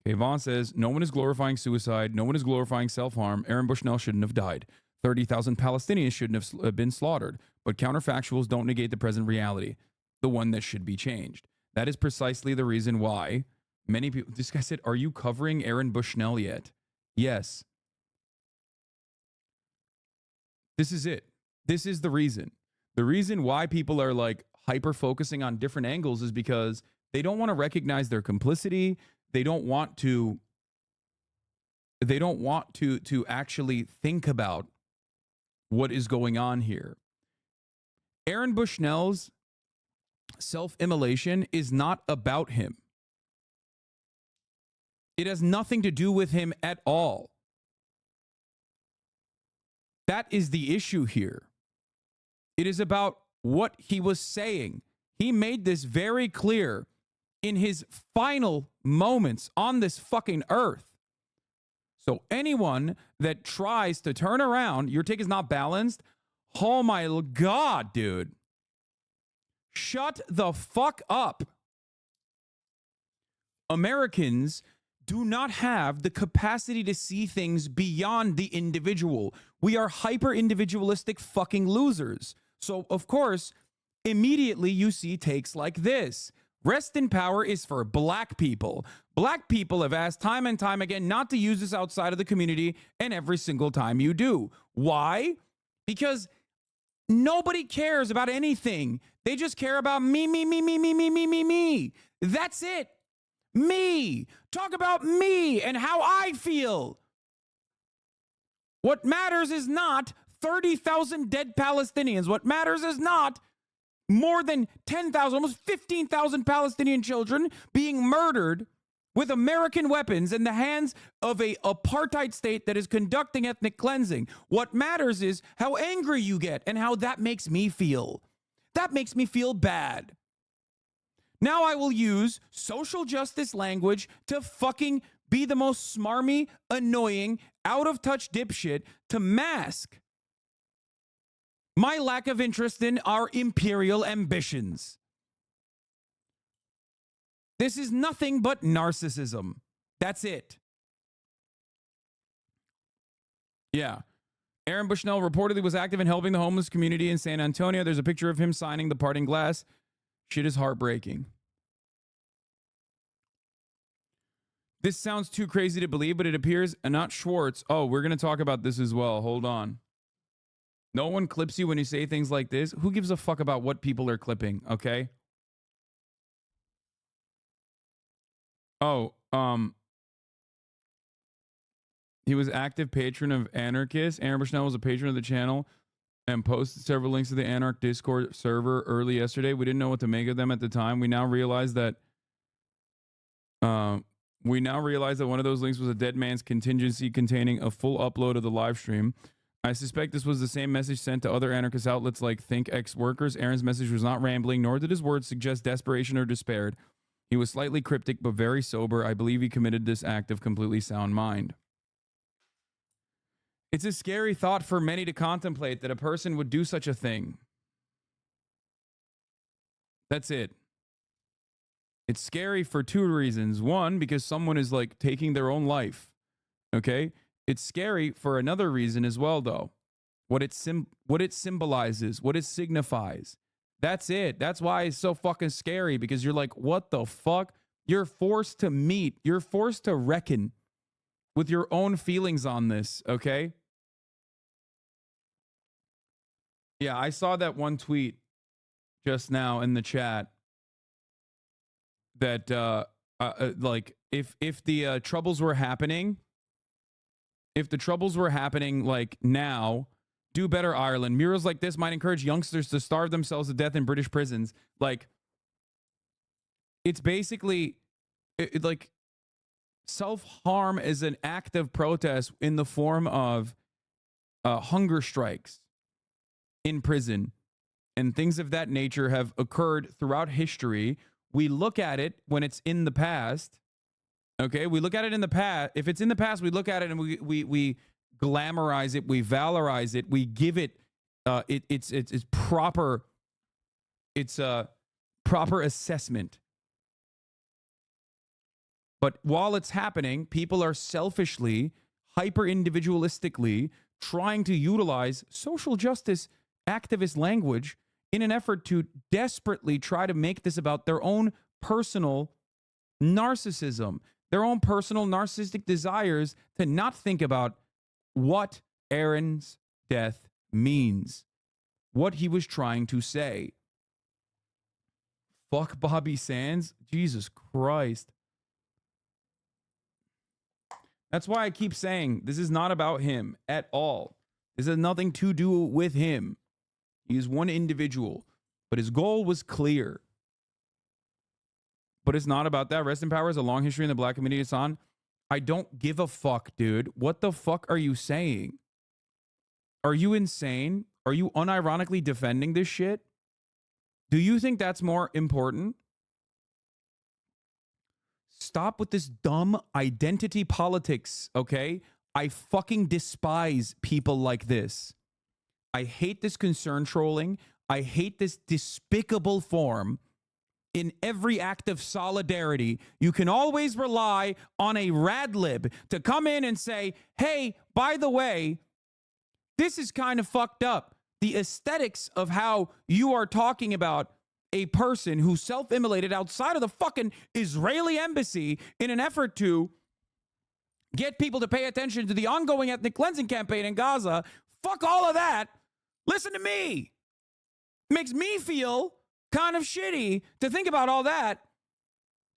Okay, Vaughn says, no one is glorifying suicide. No one is glorifying self-harm. Aaron Bushnell shouldn't have died. 30,000 Palestinians shouldn't have been slaughtered. But counterfactuals don't negate the present reality, the one that should be changed. That is precisely the reason why many people... This guy said, are you covering Aaron Bushnell yet? Yes. This is it. This is the reason. The reason why people are like hyper-focusing on different angles is because they don't want to recognize their complicity. They don't want to actually think about what is going on here. Aaron Bushnell's self-immolation is not about him. It has nothing to do with him at all. That is the issue here. It is about what he was saying. He made this very clear in his final moments on this fucking earth. So anyone that tries to turn around, your take is not balanced. Oh my God, dude. Shut the fuck up. Americans do not have the capacity to see things beyond the individual. We are hyper-individualistic fucking losers. So, of course, immediately you see takes like this. Rest in power is for black people. Black people have asked time and time again not to use this outside of the community, and every single time you do. Why? Because nobody cares about anything. They just care about me, me, me, me, me, me, me, me, me. That's it. Me. Talk about me and how I feel. What matters is not 30,000 dead Palestinians. What matters is not more than 10,000, almost 15,000 Palestinian children being murdered with American weapons in the hands of an apartheid state that is conducting ethnic cleansing. What matters is how angry you get and how that makes me feel. That makes me feel bad. Now I will use social justice language to fucking be the most smarmy, annoying, out-of-touch dipshit to mask my lack of interest in our imperial ambitions. This is nothing but narcissism. That's it. Yeah. Aaron Bushnell reportedly was active in helping the homeless community in San Antonio. There's a picture of him signing the parting glass. Shit is heartbreaking. This sounds too crazy to believe, but it appears not Schwartz. Oh, we're going to talk about this as well. Hold on. No one clips you when you say things like this. Who gives a fuck about what people are clipping, okay? Oh, he was active patron of Anarchist. Aaron Bushnell was a patron of the channel and posted several links to the Anarch Discord server early yesterday. We didn't know what to make of them at the time. We now realize that one of those links was a dead man's contingency containing a full upload of the live stream. I suspect this was the same message sent to other anarchist outlets like ThinkX Workers. Aaron's message was not rambling, nor did his words suggest desperation or despair. He was slightly cryptic, but very sober. I believe he committed this act of completely sound mind. It's a scary thought for many to contemplate that a person would do such a thing. That's it. It's scary for two reasons. One, because someone is like taking their own life. Okay? It's scary for another reason as well, though. What it symbolizes, what it signifies. That's it. That's why it's so fucking scary, because you're like, what the fuck? You're forced to meet. You're forced to reckon with your own feelings on this, okay? Yeah, I saw that one tweet just now in the chat that like if the troubles were happening, like now, do better, Ireland. Murals like this might encourage youngsters to starve themselves to death in British prisons. Like, it's basically like self-harm is an act of protest in the form of hunger strikes in prison, and things of that nature have occurred throughout history. We look at it when it's in the past. Okay, we look at it in the past. If it's in the past, we look at it and we glamorize it, we valorize it, we give it it's proper. It's a proper assessment. But while it's happening, people are selfishly, hyper individualistically trying to utilize social justice activist language in an effort to desperately try to make this about their own personal narcissism, their own personal narcissistic desires to not think about what Aaron's death means, what he was trying to say. Fuck Bobby Sands. Jesus Christ. That's why I keep saying this is not about him at all. This has nothing to do with him. He is one individual, but his goal was clear. But it's not about that. Rest in power is a long history in the black community. It's on. I don't give a fuck, dude. What the fuck are you saying? Are you insane? Are you unironically defending this shit? Do you think that's more important? Stop with this dumb identity politics, okay? I fucking despise people like this. I hate this concern trolling. I hate this despicable form. In every act of solidarity, you can always rely on a radlib to come in and say, hey, by the way, this is kind of fucked up. The aesthetics of how you are talking about a person who self-immolated outside of the fucking Israeli embassy in an effort to get people to pay attention to the ongoing ethnic cleansing campaign in Gaza. Fuck all of that. Listen to me. It makes me feel kind of shitty to think about all that.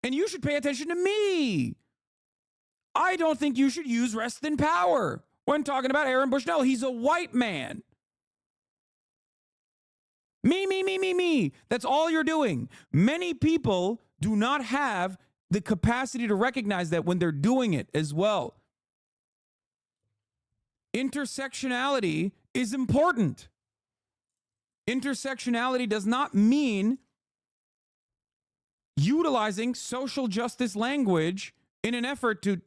And you should pay attention to me. I don't think you should use rest in power when talking about Aaron Bushnell. He's a white man. Me. That's all you're doing. Many people do not have the capacity to recognize that when they're doing it as well. Intersectionality is important. Intersectionality does not mean utilizing social justice language in an effort to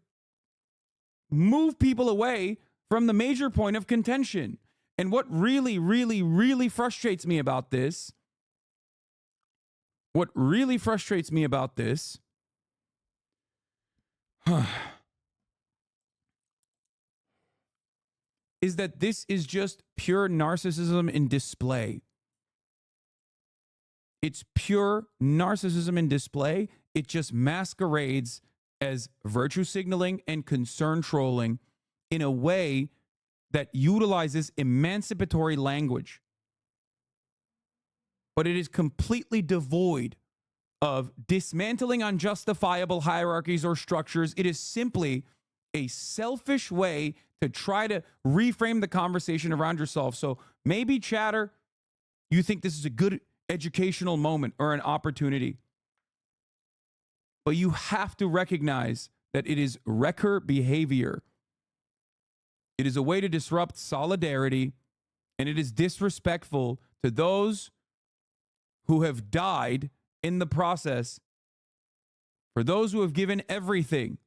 move people away from the major point of contention. And what really frustrates me about this, is that this is just pure narcissism in display. It's pure narcissism in display. It just masquerades as virtue signaling and concern trolling in a way that utilizes emancipatory language. But it is completely devoid of dismantling unjustifiable hierarchies or structures. It is simply a selfish way to try to reframe the conversation around yourself. So maybe, chatter, you think this is a good educational moment or an opportunity. But you have to recognize that it is wrecker behavior. It is a way to disrupt solidarity, and it is disrespectful to those who have died in the process, for those who have given everything.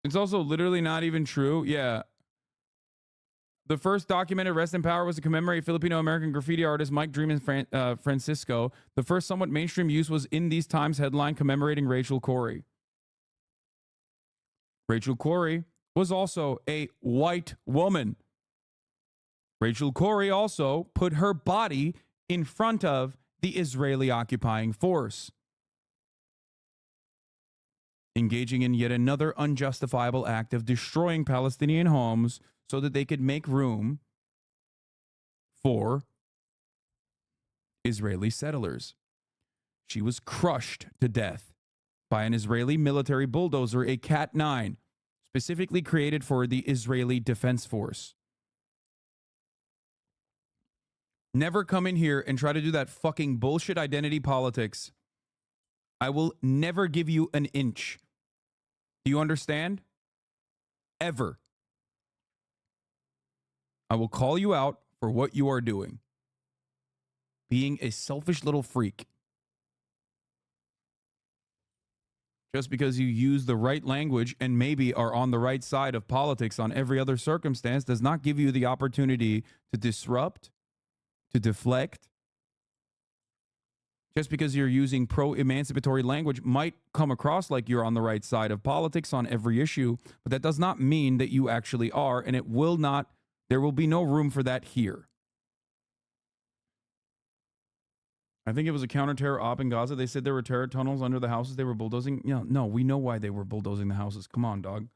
It's also literally not even true. Yeah. The first documented arrest in power was to commemorate Filipino-American graffiti artist Mike Dream in Francisco. The first somewhat mainstream use was in these Times headline commemorating Rachel Corrie. Rachel Corrie was also a white woman. Rachel Corrie also put her body in front of the Israeli occupying force, engaging in yet another unjustifiable act of destroying Palestinian homes so that they could make room for Israeli settlers. She was crushed to death by an Israeli military bulldozer, a Cat-9, specifically created for the Israeli Defense Force. Never come in here and try to do that fucking bullshit identity politics. I will never give you an inch. Do you understand? Ever. I will call you out for what you are doing. Being a selfish little freak. Just because you use the right language and maybe are on the right side of politics on every other circumstance does not give you the opportunity to disrupt, to deflect. Just because you're using pro-emancipatory language might come across like you're on the right side of politics on every issue, but that does not mean that you actually are, and it will not, there will be no room for that here. I think it was a counter-terror op in Gaza. They said there were terror tunnels under the houses they were bulldozing. Yeah, no, we know why they were bulldozing the houses. Come on, dog.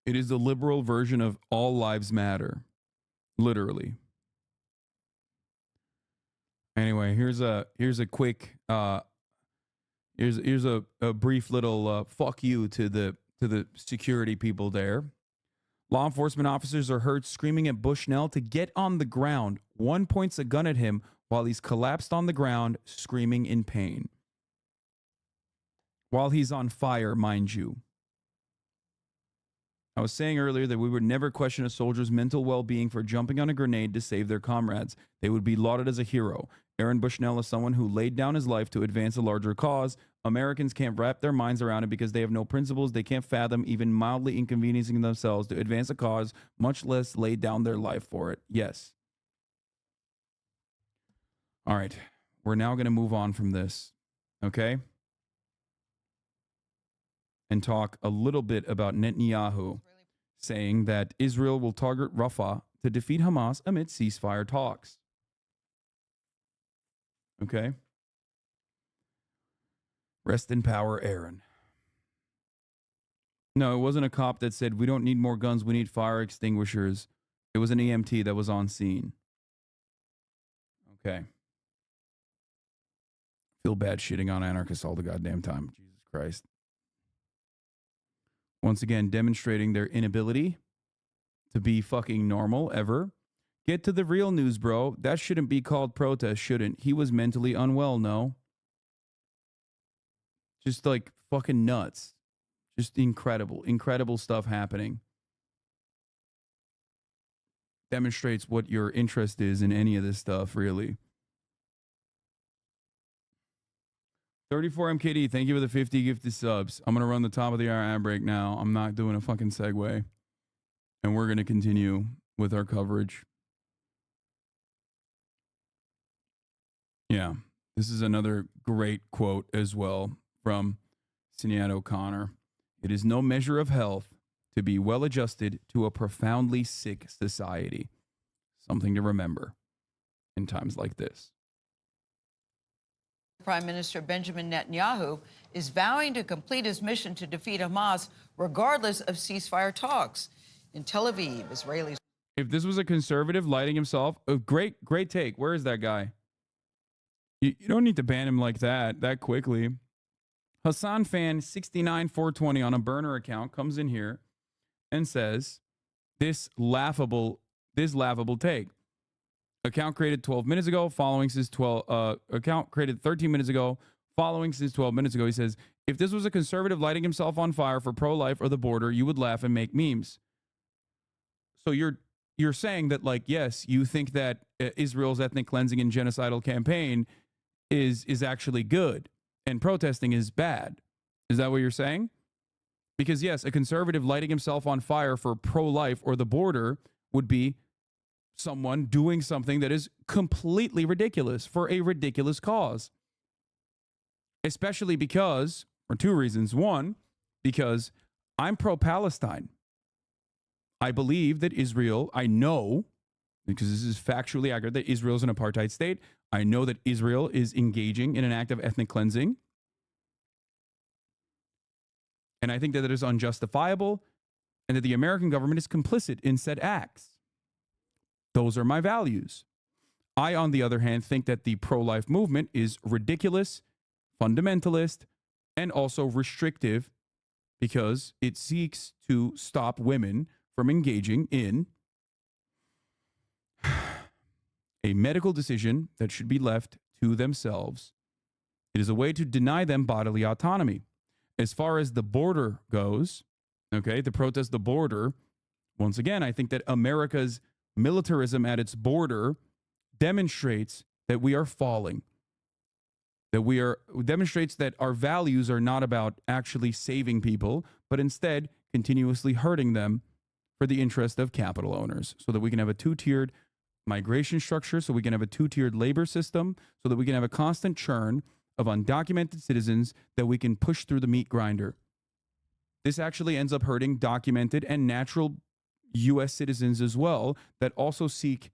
It is the liberal version of all lives matter. Literally. Anyway, here's a quick here's a brief little fuck you to the security people there. Law enforcement officers are heard screaming at Bushnell to get on the ground. One points a gun at him while he's collapsed on the ground, screaming in pain. While he's on fire, mind you. I was saying earlier that we would never question a soldier's mental well-being for jumping on a grenade to save their comrades. They would be lauded as a hero. Aaron Bushnell is someone who laid down his life to advance a larger cause. Americans can't wrap their minds around it because they have no principles. They can't fathom even mildly inconveniencing themselves to advance a cause, much less lay down their life for it. Yes. All right. We're now going to move on from this. Okay? And talk a little bit about Netanyahu saying that Israel will target Rafah to defeat Hamas amid ceasefire talks. Okay? Rest in power, Aaron. No, it wasn't a cop that said, we don't need more guns, we need fire extinguishers. It was an EMT that was on scene. Okay. Feel bad shitting on anarchists all the goddamn time. Jesus Christ. Once again, demonstrating their inability to be fucking normal ever. Get to the real news, bro. That shouldn't be called protest, shouldn't. He was mentally unwell, no? Just like fucking nuts. Just incredible stuff happening. Demonstrates what your interest is in any of this stuff, really. 34 MKD, thank you for the 50 gifted subs. I'm going to run the top of the hour ad break now. I'm not doing a fucking segue. And we're going to continue with our coverage. Yeah, this is another great quote as well from Sinead O'Connor. It is no measure of health to be well adjusted to a profoundly sick society. Something to remember in times like this. Prime Minister Benjamin Netanyahu is vowing to complete his mission to defeat Hamas regardless of ceasefire talks. In Tel Aviv, Israelis... If this was a conservative lighting himself, a great take. Where is that guy? You don't need to ban him like that quickly. Hassan Fan 69420 on a burner account comes in here and says this laughable take. Account created 12 minutes ago, following since 12 account created 13 minutes ago, following since 12 minutes ago. He says, if this was a conservative lighting himself on fire for pro-life or the border, you would laugh and make memes. So you're saying that, like, yes, you think that Israel's ethnic cleansing and genocidal campaign is actually good and protesting is bad. Is that what you're saying? Because yes, a conservative lighting himself on fire for pro-life or the border would be someone doing something that is completely ridiculous for a ridiculous cause. Especially because, for two reasons. One, because I'm pro-Palestine. I believe that Israel, I know, because this is factually accurate, that Israel is an apartheid state. I know that Israel is engaging in an act of ethnic cleansing. And I think that it is unjustifiable and that the American government is complicit in said acts. Those are my values. I, on the other hand, think that the pro-life movement is ridiculous, fundamentalist, and also restrictive because it seeks to stop women from engaging in a medical decision that should be left to themselves. It is a way to deny them bodily autonomy. As far as the border goes, okay, the protest the border, once again, I think that America's militarism at its border demonstrates that we are falling. Demonstrates that our values are not about actually saving people, but instead continuously hurting them for the interest of capital owners, so that we can have a two-tiered migration structure, so we can have a two-tiered labor system, so that we can have a constant churn of undocumented citizens that we can push through the meat grinder. This actually ends up hurting documented and natural U.S. citizens as well that also seek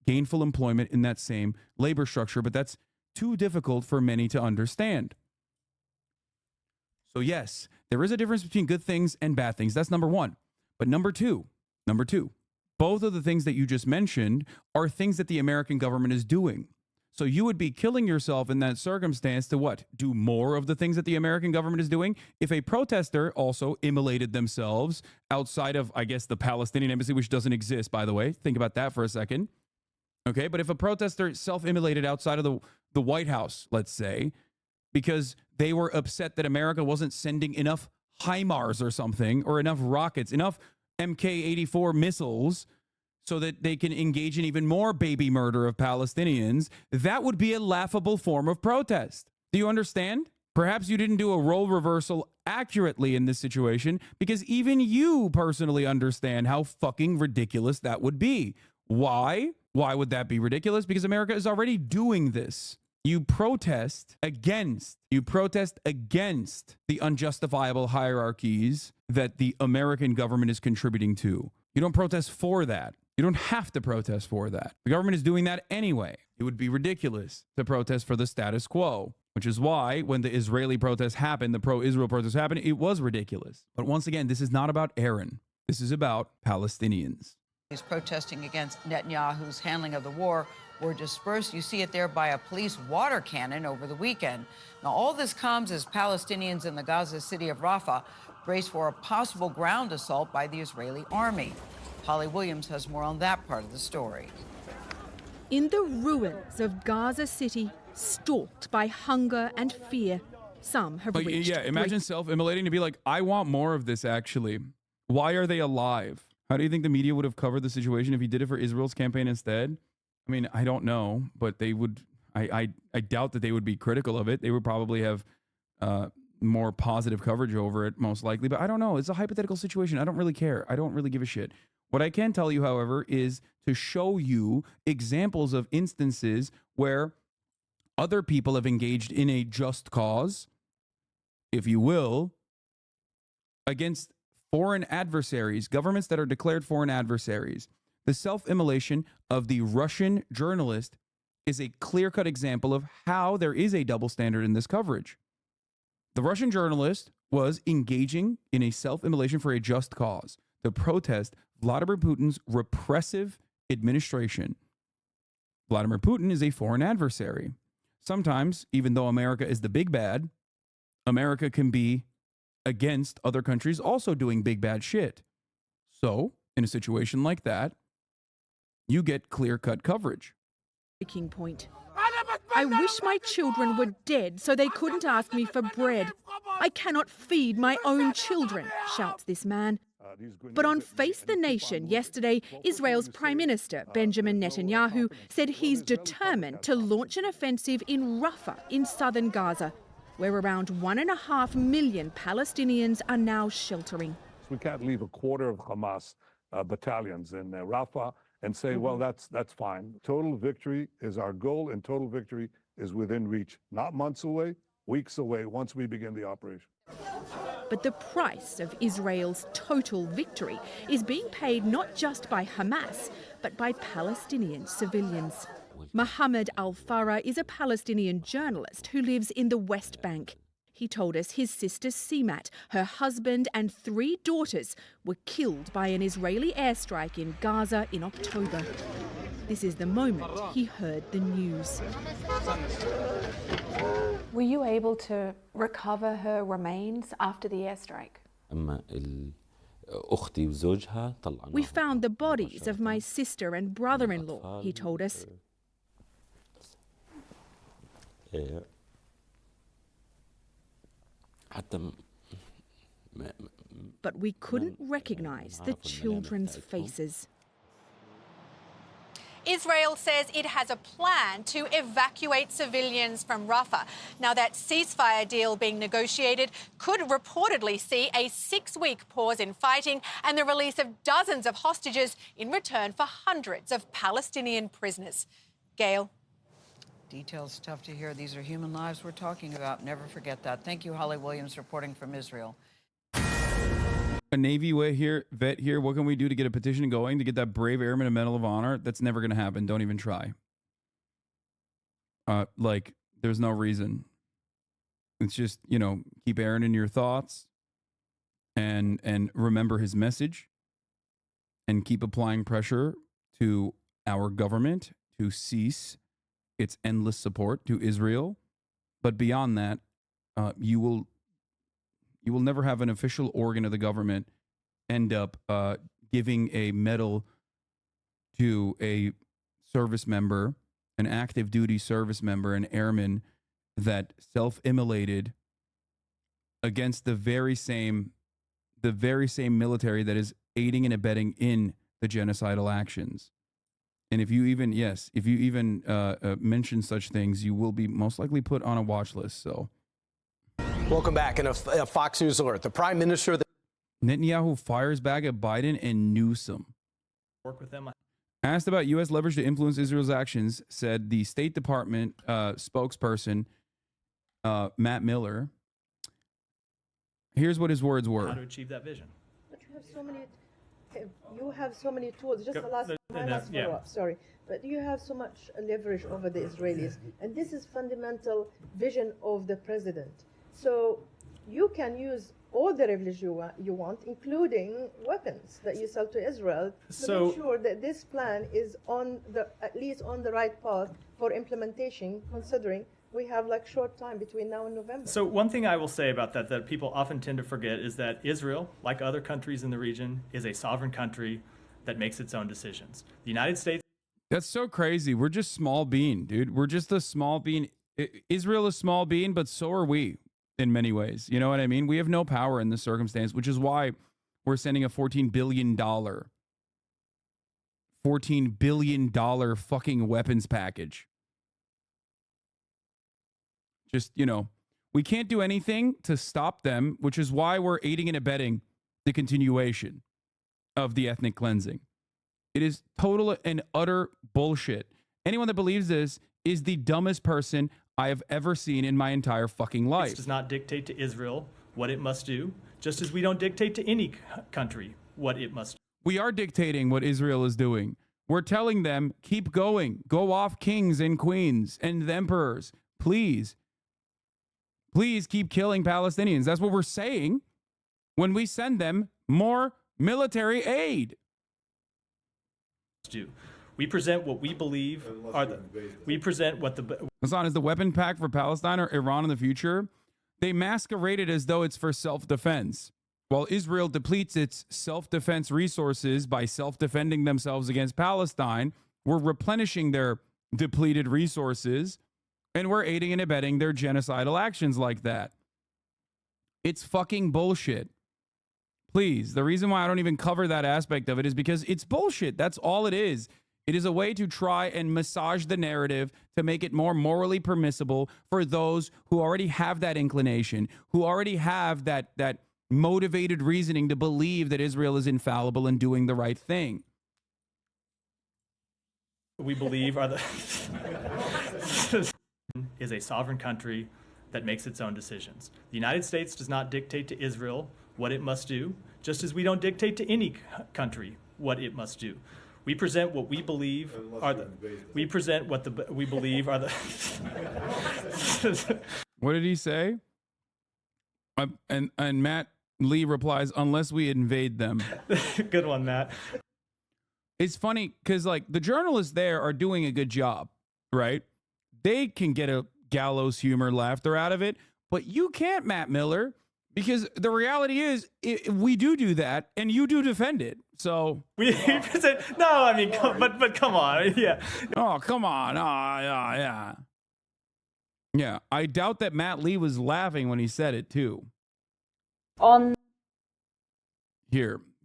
gainful employment in that same labor structure, but that's too difficult for many to understand. So yes, there is a difference between good things and bad things. That's number one. But number two, both of the things that you just mentioned are things that the American government is doing. So you would be killing yourself in that circumstance to what? Do more of the things that the American government is doing? If a protester also immolated themselves outside of, I guess, the Palestinian embassy, which doesn't exist, by the way. Think about that for a second. Okay, but if a protester self-immolated outside of the White House, let's say, because they were upset that America wasn't sending enough HIMARS or something, or enough rockets, enough MK-84 missiles, so that they can engage in even more baby murder of Palestinians, that would be a laughable form of protest. Do you understand? Perhaps you didn't do a role reversal accurately in this situation because even you personally understand how fucking ridiculous that would be. Why? Why would that be ridiculous? Because America is already doing this. You protest against the unjustifiable hierarchies that the American government is contributing to. You don't protest for that. You don't have to protest for that. The government is doing that anyway. It would be ridiculous to protest for the status quo, which is why when the Israeli protests happened, the pro-Israel protests happened, it was ridiculous. But once again, this is not about Aaron. This is about Palestinians. He's protesting against Netanyahu's handling of the war were dispersed. You see it there by a police water cannon over the weekend. Now, all this comes as Palestinians in the Gaza city of Rafah brace for a possible ground assault by the Israeli army. Holly Williams has more on that part of the story. In the ruins of Gaza City, stalked by hunger and fear, some have reached. Yeah, imagine self-immolating to be like, I want more of this, actually. Why are they alive? How do you think the media would have covered the situation if he did it for Israel's campaign instead? I mean, I don't know, but they would. I doubt that they would be critical of it. They would probably have more positive coverage over it, most likely. But I don't know. It's a hypothetical situation. I don't really care. I don't really give a shit. What I can tell you, however, is to show you examples of instances where other people have engaged in a just cause, if you will, against foreign adversaries, governments that are declared foreign adversaries. The self-immolation of the Russian journalist is a clear-cut example of how there is a double standard in this coverage. The Russian journalist was engaging in a self-immolation for a just cause to protest Vladimir Putin's repressive administration. Vladimir Putin is a foreign adversary. Sometimes, even though America is the big bad, America can be against other countries also doing big bad shit. So, in a situation like that, you get clear-cut coverage. Breaking point. I wish my children were dead so they couldn't ask me for bread. I cannot feed my own children, shouts this man. But on Face the Nation yesterday, Israel's Prime Minister Benjamin Netanyahu said he's determined to launch an offensive in Rafah in southern Gaza. where around 1.5 million Palestinians are now sheltering. We can't leave a quarter of Hamas battalions in Rafah and say, well, that's fine. Total victory is our goal, and total victory is within reach, not months away, weeks away, once we begin the operation. But the price of Israel's total victory is being paid not just by Hamas, but by Palestinian civilians. Mohammed Al-Farah is a Palestinian journalist who lives in the West Bank. He told us his sister Simat, her husband and 3 daughters were killed by an Israeli airstrike in Gaza in October. This is the moment he heard the news. Were you able to recover her remains after the airstrike? We found the bodies of my sister and brother-in-law, he told us. But we couldn't recognize the children's faces. Israel says it has a plan to evacuate civilians from Rafah. Now, that ceasefire deal being negotiated could reportedly see a 6-week pause in fighting and the release of dozens of hostages in return for hundreds of Palestinian prisoners. Gail. Details tough to hear. These are human lives we're talking about. Never forget that. Thank you, Holly Williams, reporting from Israel. A Navy vet here. What can we do to get a petition going to get that brave airman a Medal of Honor? That's never going to happen. Don't even try. There's no reason. It's just, keep Aaron in your thoughts and remember his message and keep applying pressure to our government to cease its endless support to Israel. But beyond that, you will never have an official organ of the government end up giving a medal to a service member, an active duty service member, an airman that self-immolated against the very same military that is aiding and abetting in the genocidal actions. And if you even mention such things, you will be most likely put on a watch list. So. Welcome back. In a Fox News alert, the Prime Minister... Netanyahu fires back at Biden and Newsom. Work with them. Asked about U.S. leverage to influence Israel's actions, said the State Department spokesperson, Matt Miller. Here's what his words were. How to achieve that vision. But you have so many tools. Just my last follow-up, sorry. But you have so much leverage over the Israelis. And this is fundamental vision of the president. So you can use all the leverage you want, including weapons that you sell to Israel, to make sure that this plan is at least on the right path for implementation, considering we have short time between now and November. So one thing I will say about that people often tend to forget is that Israel, like other countries in the region, is a sovereign country that makes its own decisions. The United States... That's so crazy. We're just small bean, dude. We're just a small bean. Israel is small bean, but so are we. In many ways, you know what I mean? We have no power in this circumstance, which is why we're sending a $14 billion fucking weapons package. Just, we can't do anything to stop them, which is why we're aiding and abetting the continuation of the ethnic cleansing. It is total and utter bullshit. Anyone that believes this is the dumbest person I have ever seen in my entire fucking life. It does not dictate to Israel what it must do, just as we don't dictate to any country what it must do. We are dictating what Israel is doing. We're telling them, keep going. Go off kings and queens and the emperors. Please. Please keep killing Palestinians. That's what we're saying when we send them more military aid. We present what we believe Hassan, is the weapon pack for Palestine or Iran in the future? They masquerade it as though it's for self-defense. While Israel depletes its self-defense resources by self-defending themselves against Palestine, we're replenishing their depleted resources, and we're aiding and abetting their genocidal actions like that. It's fucking bullshit. Please, the reason why I don't even cover that aspect of it is because it's bullshit. That's all it is. It is a way to try and massage the narrative to make it more morally permissible for those who already have that inclination, who already have that motivated reasoning to believe that Israel is infallible and doing the right thing. We believe is a sovereign country that makes its own decisions. The United States does not dictate to Israel what it must do, just as we don't dictate to any country what it must do. We present what we believe are the. We present what we believe are the. What did he say? And Matt Lee replies, "Unless we invade them." Good one, Matt. It's funny because like the journalists there are doing a good job, right? They can get a gallows humor laughter out of it, but you can't, Matt Miller, because the reality is we do that, and you do defend it. So we present. No, I mean, but come on, yeah. Oh, come on, yeah. Yeah, I doubt that Matt Lee was laughing when he said it too.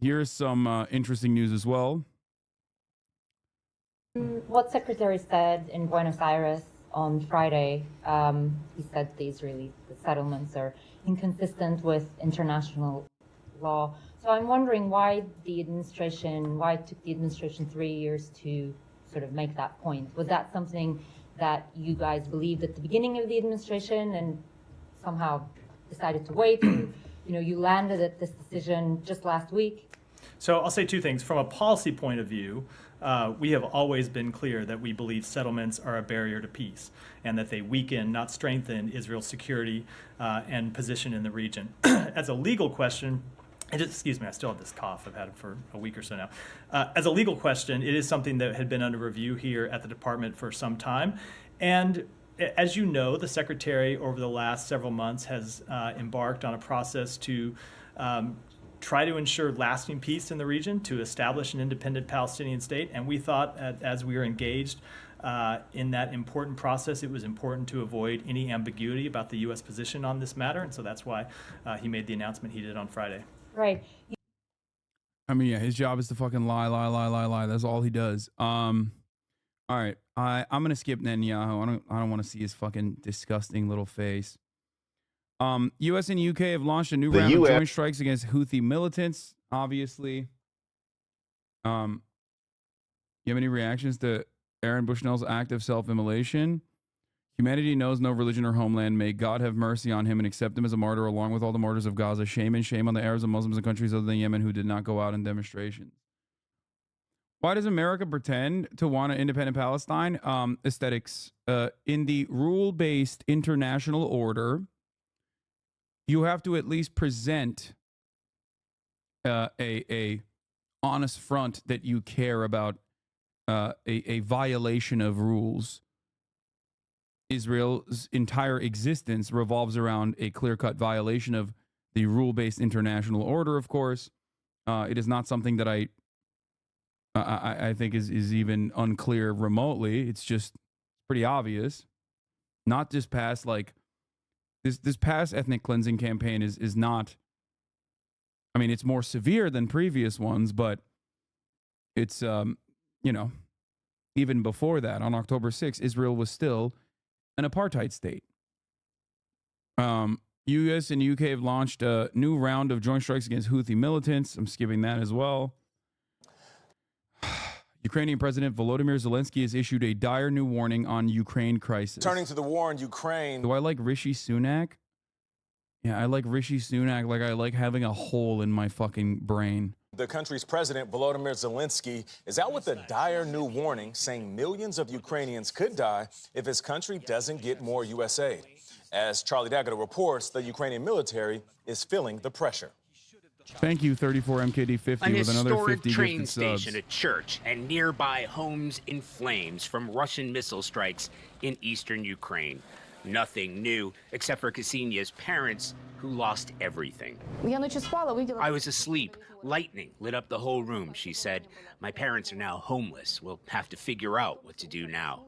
Here's some interesting news as well. What Secretary said in Buenos Aires on Friday, he said the settlements are inconsistent with international law. So I'm wondering why it took the administration 3 years to sort of make that point. Was that something that you guys believed at the beginning of the administration and somehow decided to wait? Or, you landed at this decision just last week? So I'll say two things. From a policy point of view, we have always been clear that we believe settlements are a barrier to peace and that they weaken, not strengthen, Israel's security and position in the region. As a legal question, excuse me, I still have this cough. I've had it for a week or so now. As a legal question, it is something that had been under review here at the department for some time. And as you know, the Secretary over the last several months has embarked on a process to try to ensure lasting peace in the region, to establish an independent Palestinian state. And we thought as we were engaged in that important process, it was important to avoid any ambiguity about the U.S. position on this matter. And so that's why he made the announcement he did on Friday. Right. I mean, yeah, his job is to fucking lie. That's all he does. All right. I'm going to skip Netanyahu. I don't want to see his fucking disgusting little face. U.S. and UK have launched a new round of joint strikes against Houthi militants, obviously. You have any reactions to Aaron Bushnell's act of self-immolation? Humanity knows no religion or homeland. May God have mercy on him and accept him as a martyr along with all the martyrs of Gaza. Shame and shame on the Arabs and Muslims and countries other than Yemen who did not go out in demonstrations. Why does America pretend to want an independent Palestine? Aesthetics. In the rule-based international order, you have to at least present a honest front that you care about a violation of rules. Israel's entire existence revolves around a clear-cut violation of the rule-based international order, of course. It is not something that I think is even unclear remotely. It's just pretty obvious. Not just past, like, this past ethnic cleansing campaign is not, I mean, it's more severe than previous ones, but it's, even before that, on October 6th, Israel was still an apartheid state. U.S. and UK have launched a new round of joint strikes against Houthi militants. I'm skipping that as well. Ukrainian President Volodymyr Zelensky has issued a dire new warning on Ukraine crisis. Turning to the war in Ukraine. Do I like Rishi Sunak? Yeah, I like Rishi Sunak like I like having a hole in my fucking brain. The country's president, Volodymyr Zelensky, is out with a dire new warning saying millions of Ukrainians could die if his country doesn't get more U.S. aid. As Charlie D'Agata reports, the Ukrainian military is feeling the pressure. Thank you, 34MKD50 with another 50 train gifted station, subs. a church, and nearby homes in flames from Russian missile strikes in eastern Ukraine. Nothing new, except for Ksenia's parents, who lost everything. I was asleep. Lightning lit up the whole room, she said. My parents are now homeless. We'll have to figure out what to do now.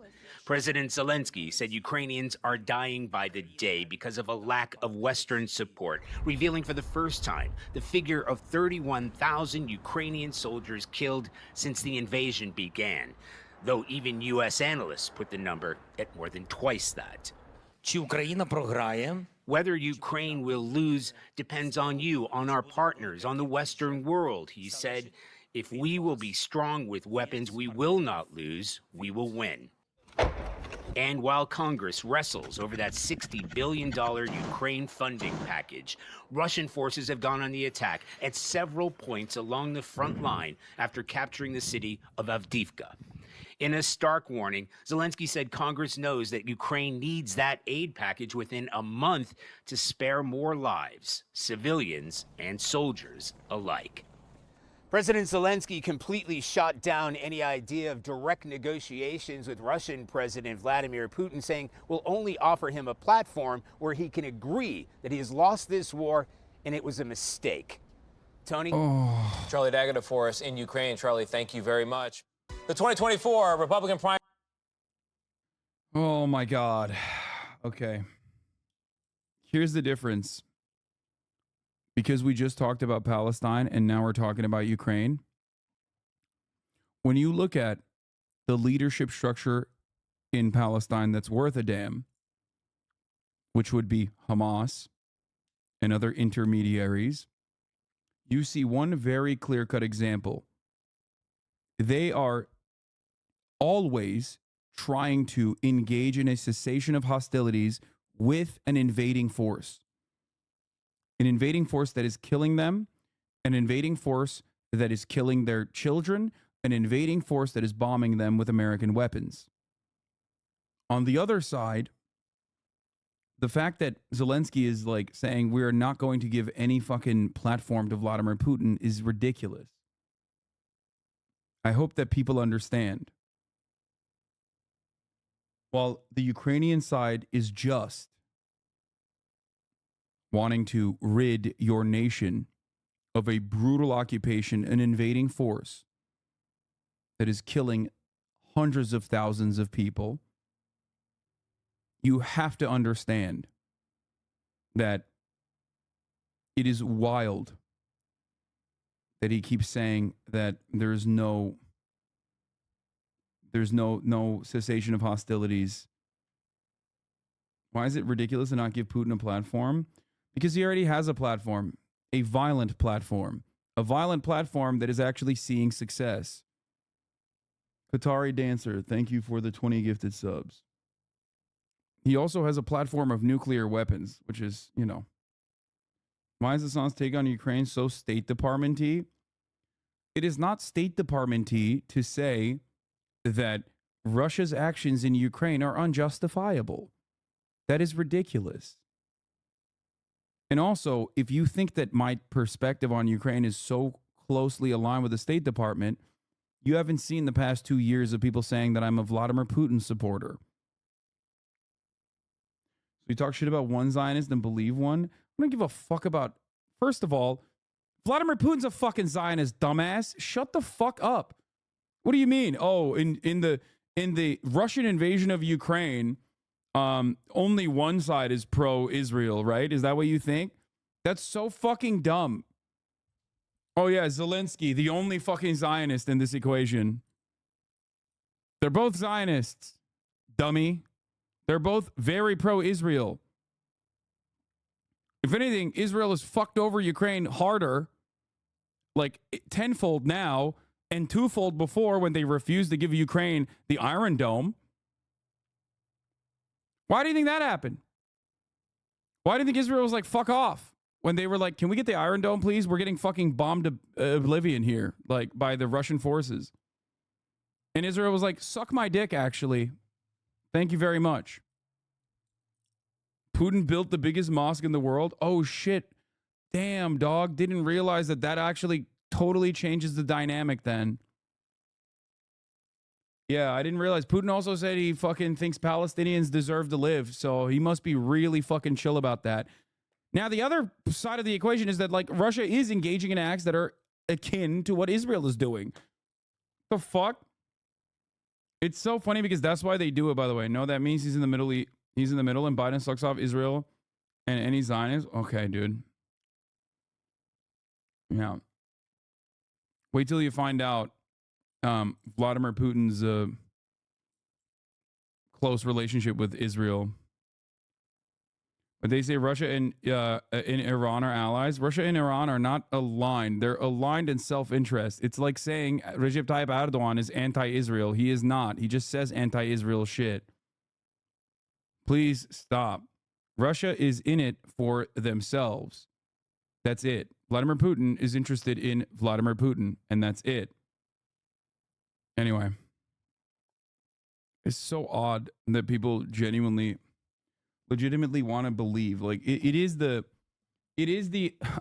President Zelensky said Ukrainians are dying by the day because of a lack of Western support, revealing for the first time the figure of 31,000 Ukrainian soldiers killed since the invasion began, though even U.S. analysts put the number at more than twice that. Whether Ukraine will lose depends on you, on our partners, on the Western world, he said. If we will be strong with weapons, we will not lose, we will win. And while Congress wrestles over that $60 billion Ukraine funding package, Russian forces have gone on the attack at several points along the front line after capturing the city of Avdiivka. In a stark warning, Zelensky said Congress knows that Ukraine needs that aid package within a month to spare more lives, civilians and soldiers alike. President Zelensky completely shot down any idea of direct negotiations with Russian President Vladimir Putin, saying we'll only offer him a platform where he can agree that he has lost this war and it was a mistake. Tony? Charlie D'Agata for us in Ukraine. Charlie, thank you very much. The 2024 Republican primary. Oh, my God. Okay. Here's the difference. Because we just talked about Palestine and now we're talking about Ukraine. When you look at the leadership structure in Palestine that's worth a damn, which would be Hamas and other intermediaries, you see one very clear-cut example. They are always trying to engage in a cessation of hostilities with an invading force. An invading force that is killing them, an invading force that is killing their children, an invading force that is bombing them with American weapons. On the other side, the fact that Zelensky is like saying we're not going to give any fucking platform to Vladimir Putin is ridiculous. I hope that people understand. While the Ukrainian side is just wanting to rid your nation of a brutal occupation, an invading force that is killing hundreds of thousands of people, you have to understand that it is wild that he keeps saying that there's no cessation of hostilities. Why is it ridiculous to not give Putin a platform? Because he already has a platform, a violent platform that is actually seeing success. Qatari Dancer, thank you for the 20 gifted subs. He also has a platform of nuclear weapons, which is, you know. Why is Assange's take on Ukraine so State Department-y? It is not State Department-y to say that Russia's actions in Ukraine are unjustifiable. That is ridiculous. And also, if you think that my perspective on Ukraine is so closely aligned with the State Department, you haven't seen the past 2 years of people saying that I'm a Vladimir Putin supporter. We talk shit about one Zionist and believe one. I don't give a fuck about, first of all, Vladimir Putin's a fucking Zionist, dumbass. Shut the fuck up. What do you mean? Oh, in the Russian invasion of Ukraine, only one side is pro-Israel, right? Is that what you think? That's so fucking dumb. Oh yeah, Zelensky, the only fucking Zionist in this equation. They're both Zionists, dummy. They're both very pro-Israel. If anything, Israel has fucked over Ukraine harder, like tenfold now, and twofold before when they refused to give Ukraine the Iron Dome. Why do you think that happened? Why do you think Israel was like, fuck off? When they were like, can we get the Iron Dome, please? We're getting fucking bombed to oblivion here, like by the Russian forces. And Israel was like, suck my dick, actually. Thank you very much. Putin built the biggest mosque in the world. Oh, shit. Damn, dog. Didn't realize that that actually totally changes the dynamic then. Yeah, I didn't realize. Putin also said he fucking thinks Palestinians deserve to live. So he must be really fucking chill about that. Now, the other side of the equation is that, like, Russia is engaging in acts that are akin to what Israel is doing. The fuck? It's so funny because that's why they do it, by the way. No, that means he's in the middle. He's in the middle and Biden sucks off Israel and any Zionist. Okay, dude. Yeah. Wait till you find out Vladimir Putin's close relationship with Israel. But they say Russia and Iran are allies. Russia and Iran are not aligned. They're aligned in self-interest. It's like saying Recep Tayyip Erdogan is anti-Israel. He is not. He just says anti-Israel shit. Please stop. Russia is in it for themselves. That's it. Vladimir Putin is interested in Vladimir Putin, and that's it. Anyway, it's so odd that people legitimately want to believe. Like it is the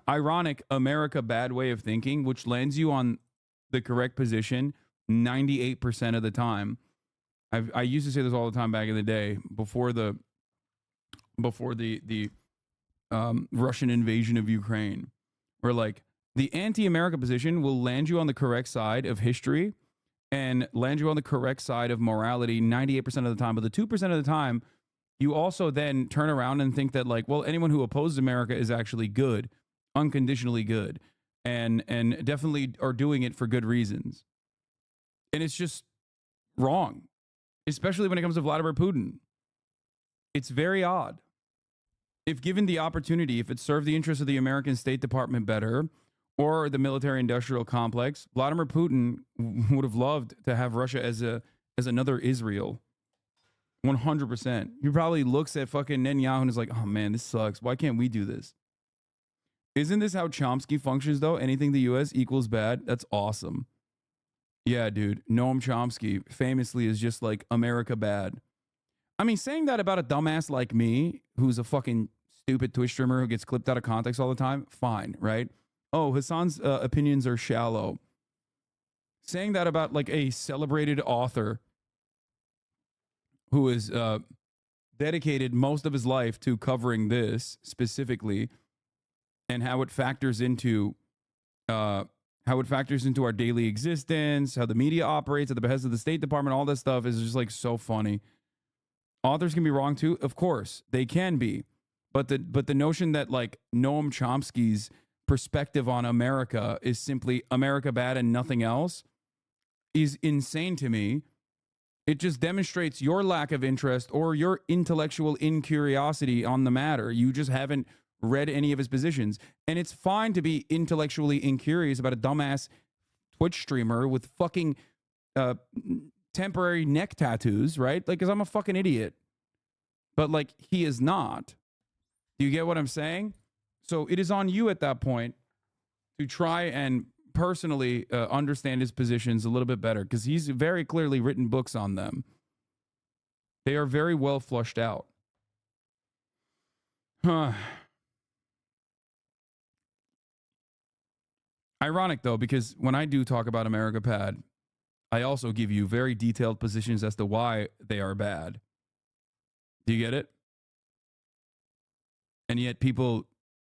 ironic America bad way of thinking, which lands you on the correct position 98% of the time. I used to say this all the time back in the day before the Russian invasion of Ukraine, where like the anti-America position will land you on the correct side of history and land you on the correct side of morality 98% of the time. But the 2% of the time, you also then turn around and think that like, well, anyone who opposes America is actually good, unconditionally good, and definitely are doing it for good reasons. And it's just wrong, especially when it comes to Vladimir Putin. It's very odd. If given the opportunity, if it served the interests of the American State Department better, or the military-industrial complex, Vladimir Putin would have loved to have Russia as another Israel. 100%. He probably looks at fucking Netanyahu and is like, oh man, this sucks. Why can't we do this? Isn't this how Chomsky functions though? Anything the US equals bad? That's awesome. Yeah, dude. Noam Chomsky famously is just like America bad. I mean, saying that about a dumbass like me, who's a fucking stupid Twitch streamer who gets clipped out of context all the time, fine, right? Oh, Hassan's opinions are shallow. Saying that about like a celebrated author who is dedicated most of his life to covering this specifically, and how it factors into our daily existence, how the media operates at the behest of the State Department, all this stuff is just like so funny. Authors can be wrong too, of course they can be, but the notion that like Noam Chomsky's perspective on America is simply America bad and nothing else is insane to me. It just demonstrates your lack of interest or your intellectual incuriosity on the matter. You just haven't read any of his positions. And it's fine to be intellectually incurious about a dumbass Twitch streamer with fucking temporary neck tattoos, right? Like, because I'm a fucking idiot. But, like, he is not. Do you get what I'm saying? So it is on you at that point to try and personally understand his positions a little bit better, because he's very clearly written books on them. They are very well flushed out. Ironic though, because when I do talk about America bad, I also give you very detailed positions as to why they are bad. Do you get it? And yet people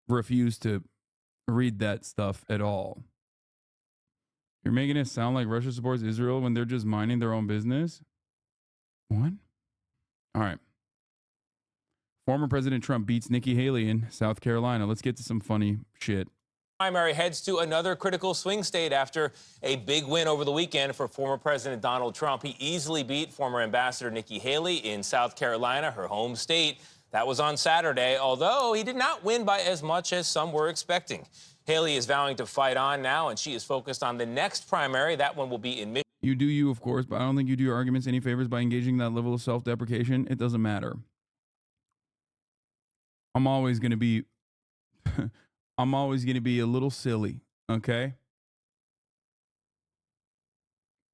refuse to read that stuff at all. You're making it sound like Russia supports Israel when they're just minding their own business? What? All right. Former President Trump beats Nikki Haley in South Carolina. Let's get to some funny shit. Primary heads to another critical swing state after a big win over the weekend for former President Donald Trump. He easily beat former Ambassador Nikki Haley in South Carolina, her home state. That was on Saturday, although he did not win by as much as some were expecting. Haley is vowing to fight on now, and she is focused on the next primary. That one will be in Michigan. You do you, of course, but I don't think you do your arguments any favors by engaging that level of self-deprecation. It doesn't matter. I'm always going to be a little silly, okay?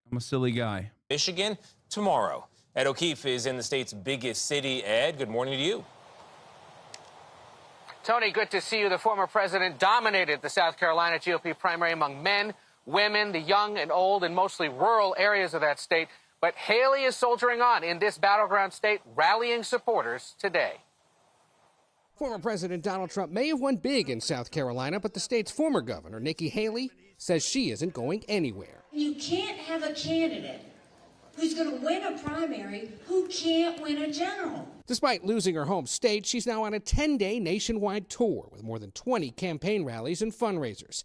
I'm a silly guy. Michigan tomorrow. Ed O'Keefe is in the state's biggest city. Ed, good morning to you. Tony, good to see you. The former president dominated the South Carolina GOP primary among men, women, the young and old, and mostly rural areas of that state. But Haley is soldiering on in this battleground state, rallying supporters today. Former President Donald Trump may have won big in South Carolina, but the state's former governor, Nikki Haley, says she isn't going anywhere. You can't have a candidate who's going to win a primary who can't win a general. Despite losing her home state, she's now on a 10-day nationwide tour with more than 20 campaign rallies and fundraisers.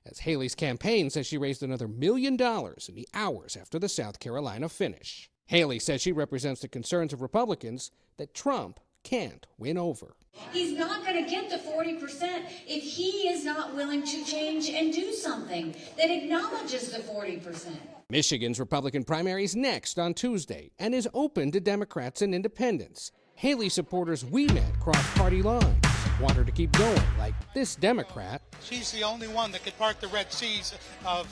As Haley's campaign says she raised another $1 million in the hours after the South Carolina finish. Haley says she represents the concerns of Republicans that Trump can't win over. He's not going to get the 40% if he is not willing to change and do something that acknowledges the 40%. Michigan's Republican primary is next on Tuesday and is open to Democrats and independents. Haley supporters we met crossed party lines, want her to keep going, like this Democrat. She's the only one that could part the Red Seas of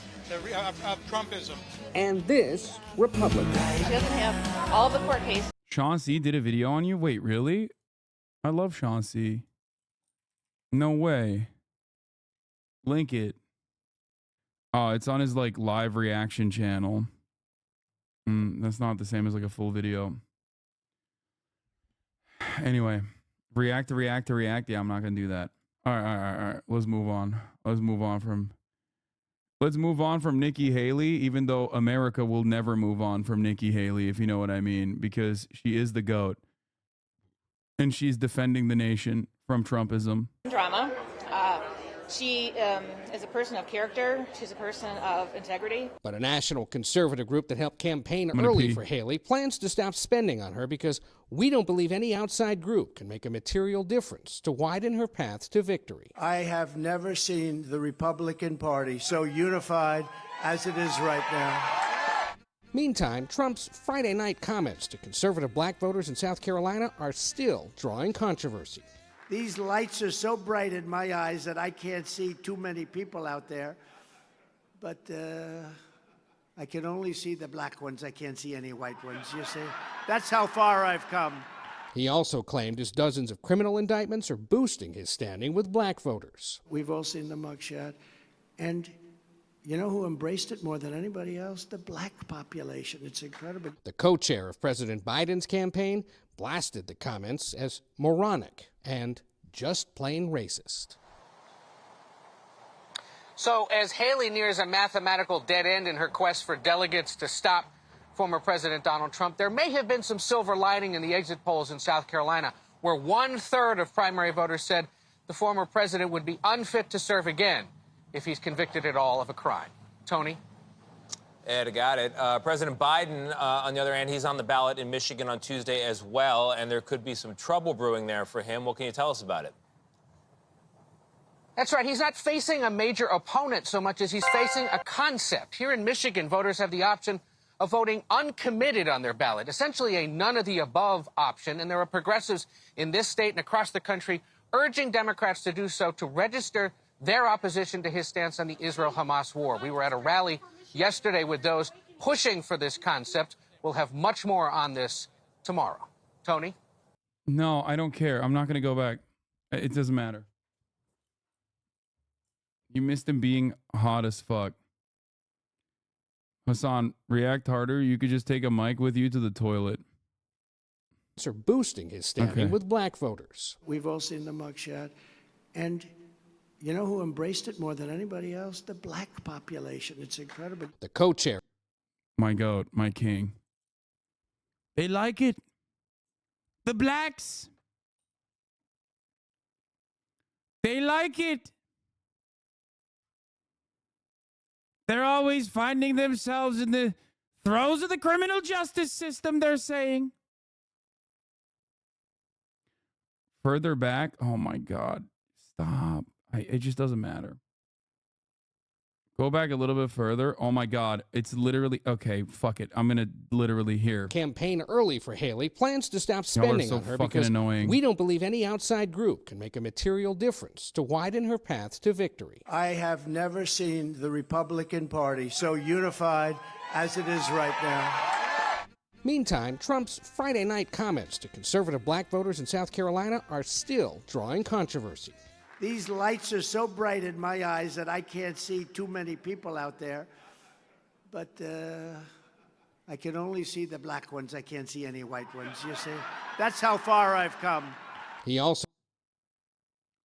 Trumpism. And this Republican. She doesn't have all the court cases. Chauncey did a video on you? Wait, really? I love Chauncey. No way. Link it. Oh, it's on his like live reaction channel. That's not the same as like a full video. Anyway, react to react to react. Yeah, I'm not gonna do that. All right. Let's move on. Let's move on from Nikki Haley, even though America will never move on from Nikki Haley, if you know what I mean, because she is the GOAT. And she's defending the nation from Trumpism. Drama. She is a person of character. She's a person of integrity. But a national conservative group that helped campaign early for Haley plans to stop spending on her because we don't believe any outside group can make a material difference to widen her path to victory. I have never seen the Republican Party so unified as it is right now. Meantime, Trump's Friday night comments to conservative black voters in South Carolina are still drawing controversy. These lights are so bright in my eyes that I can't see too many people out there. But I can only see the black ones. I can't see any white ones, you see? That's how far I've come. He also claimed his dozens of criminal indictments are boosting his standing with black voters. We've all seen the mugshot. And you know who embraced it more than anybody else? The black population. It's incredible. The co-chair of President Biden's campaign blasted the comments as moronic and just plain racist. So as Haley nears a mathematical dead end in her quest for delegates to stop former President Donald Trump, there may have been some silver lining in the exit polls in South Carolina, where 1/3 of primary voters said the former president would be unfit to serve again if he's convicted at all of a crime. Tony? Ed, got it. President Biden, on the other hand, he's on the ballot in Michigan on Tuesday as well, and there could be some trouble brewing there for him. What can you tell us about it? That's right. He's not facing a major opponent so much as he's facing a concept. Here in Michigan, voters have the option of voting uncommitted on their ballot, essentially a none-of-the-above option, and there are progressives in this state and across the country urging Democrats to do so to register their opposition to his stance on the Israel-Hamas war. We were at a rally yesterday with those pushing for this concept. We'll have much more on this tomorrow. Tony? No, I don't care. I'm not going to go back. It doesn't matter. You missed him being hot as fuck. Hassan, react harder. You could just take a mic with you to the toilet. Are boosting his standing with black voters. We've all seen the mugshot. And you know who embraced it more than anybody else? The black population. It's incredible. The co-chair. My goat, my king. They like it. The blacks. They like it. They're always finding themselves in the throes of the criminal justice system, they're saying. Further back. Oh, my God. Stop. It just doesn't matter. Go back a little bit further. Oh, my God. It's literally. Okay, fuck it. I'm going to literally hear. Campaign early for Haley plans to stop spending on her because we don't believe any outside group can make a material difference to widen her path to victory. I have never seen the Republican Party so unified as it is right now. Meantime, Trump's Friday night comments to conservative black voters in South Carolina are still drawing controversy. These lights are so bright in my eyes that I can't see too many people out there. But I can only see the black ones. I can't see any white ones, you see? That's how far I've come. He also...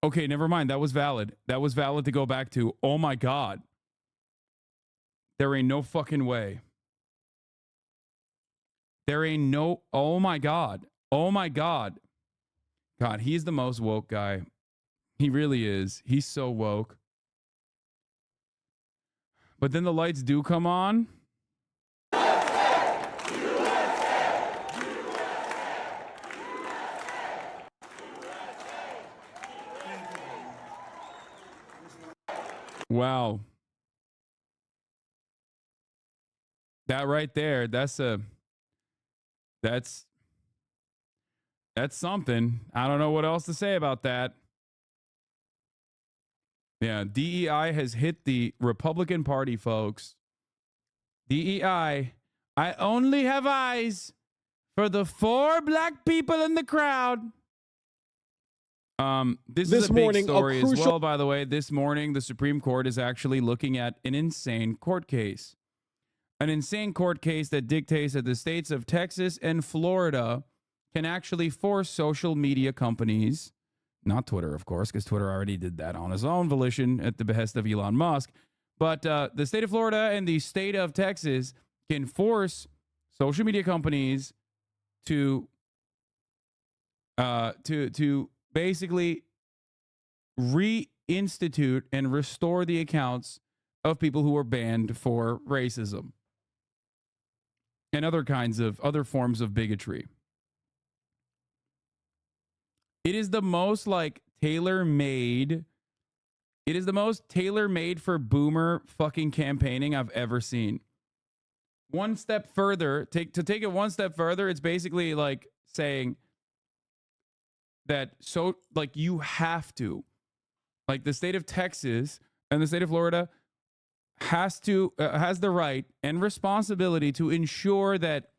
Okay, never mind. That was valid. That was valid to go back to. Oh, my God. There ain't no fucking way. There ain't no, oh my God. Oh my God. God, he's the most woke guy. He really is. He's so woke. But then the lights do come on. Wow. That right there, that's something. I don't know what else to say about that. Yeah, DEI has hit the Republican Party, folks. DEI, I only have eyes for the 4 black people in the crowd. This is a big story as well, by the way. This morning, the Supreme Court is actually looking at an insane court case. An insane court case that dictates that the states of Texas and Florida can actually force social media companies, not Twitter, of course, because Twitter already did that on his own volition at the behest of Elon Musk. But the state of Florida and the state of Texas can force social media companies to basically reinstitute and restore the accounts of people who were banned for racism and other forms of bigotry. It is the most like tailor-made. It is the most tailor-made for boomer fucking campaigning I've ever seen. One step further, take it one step further, it's basically like saying that you have to, like the state of Texas and the state of Florida has the right and responsibility to ensure that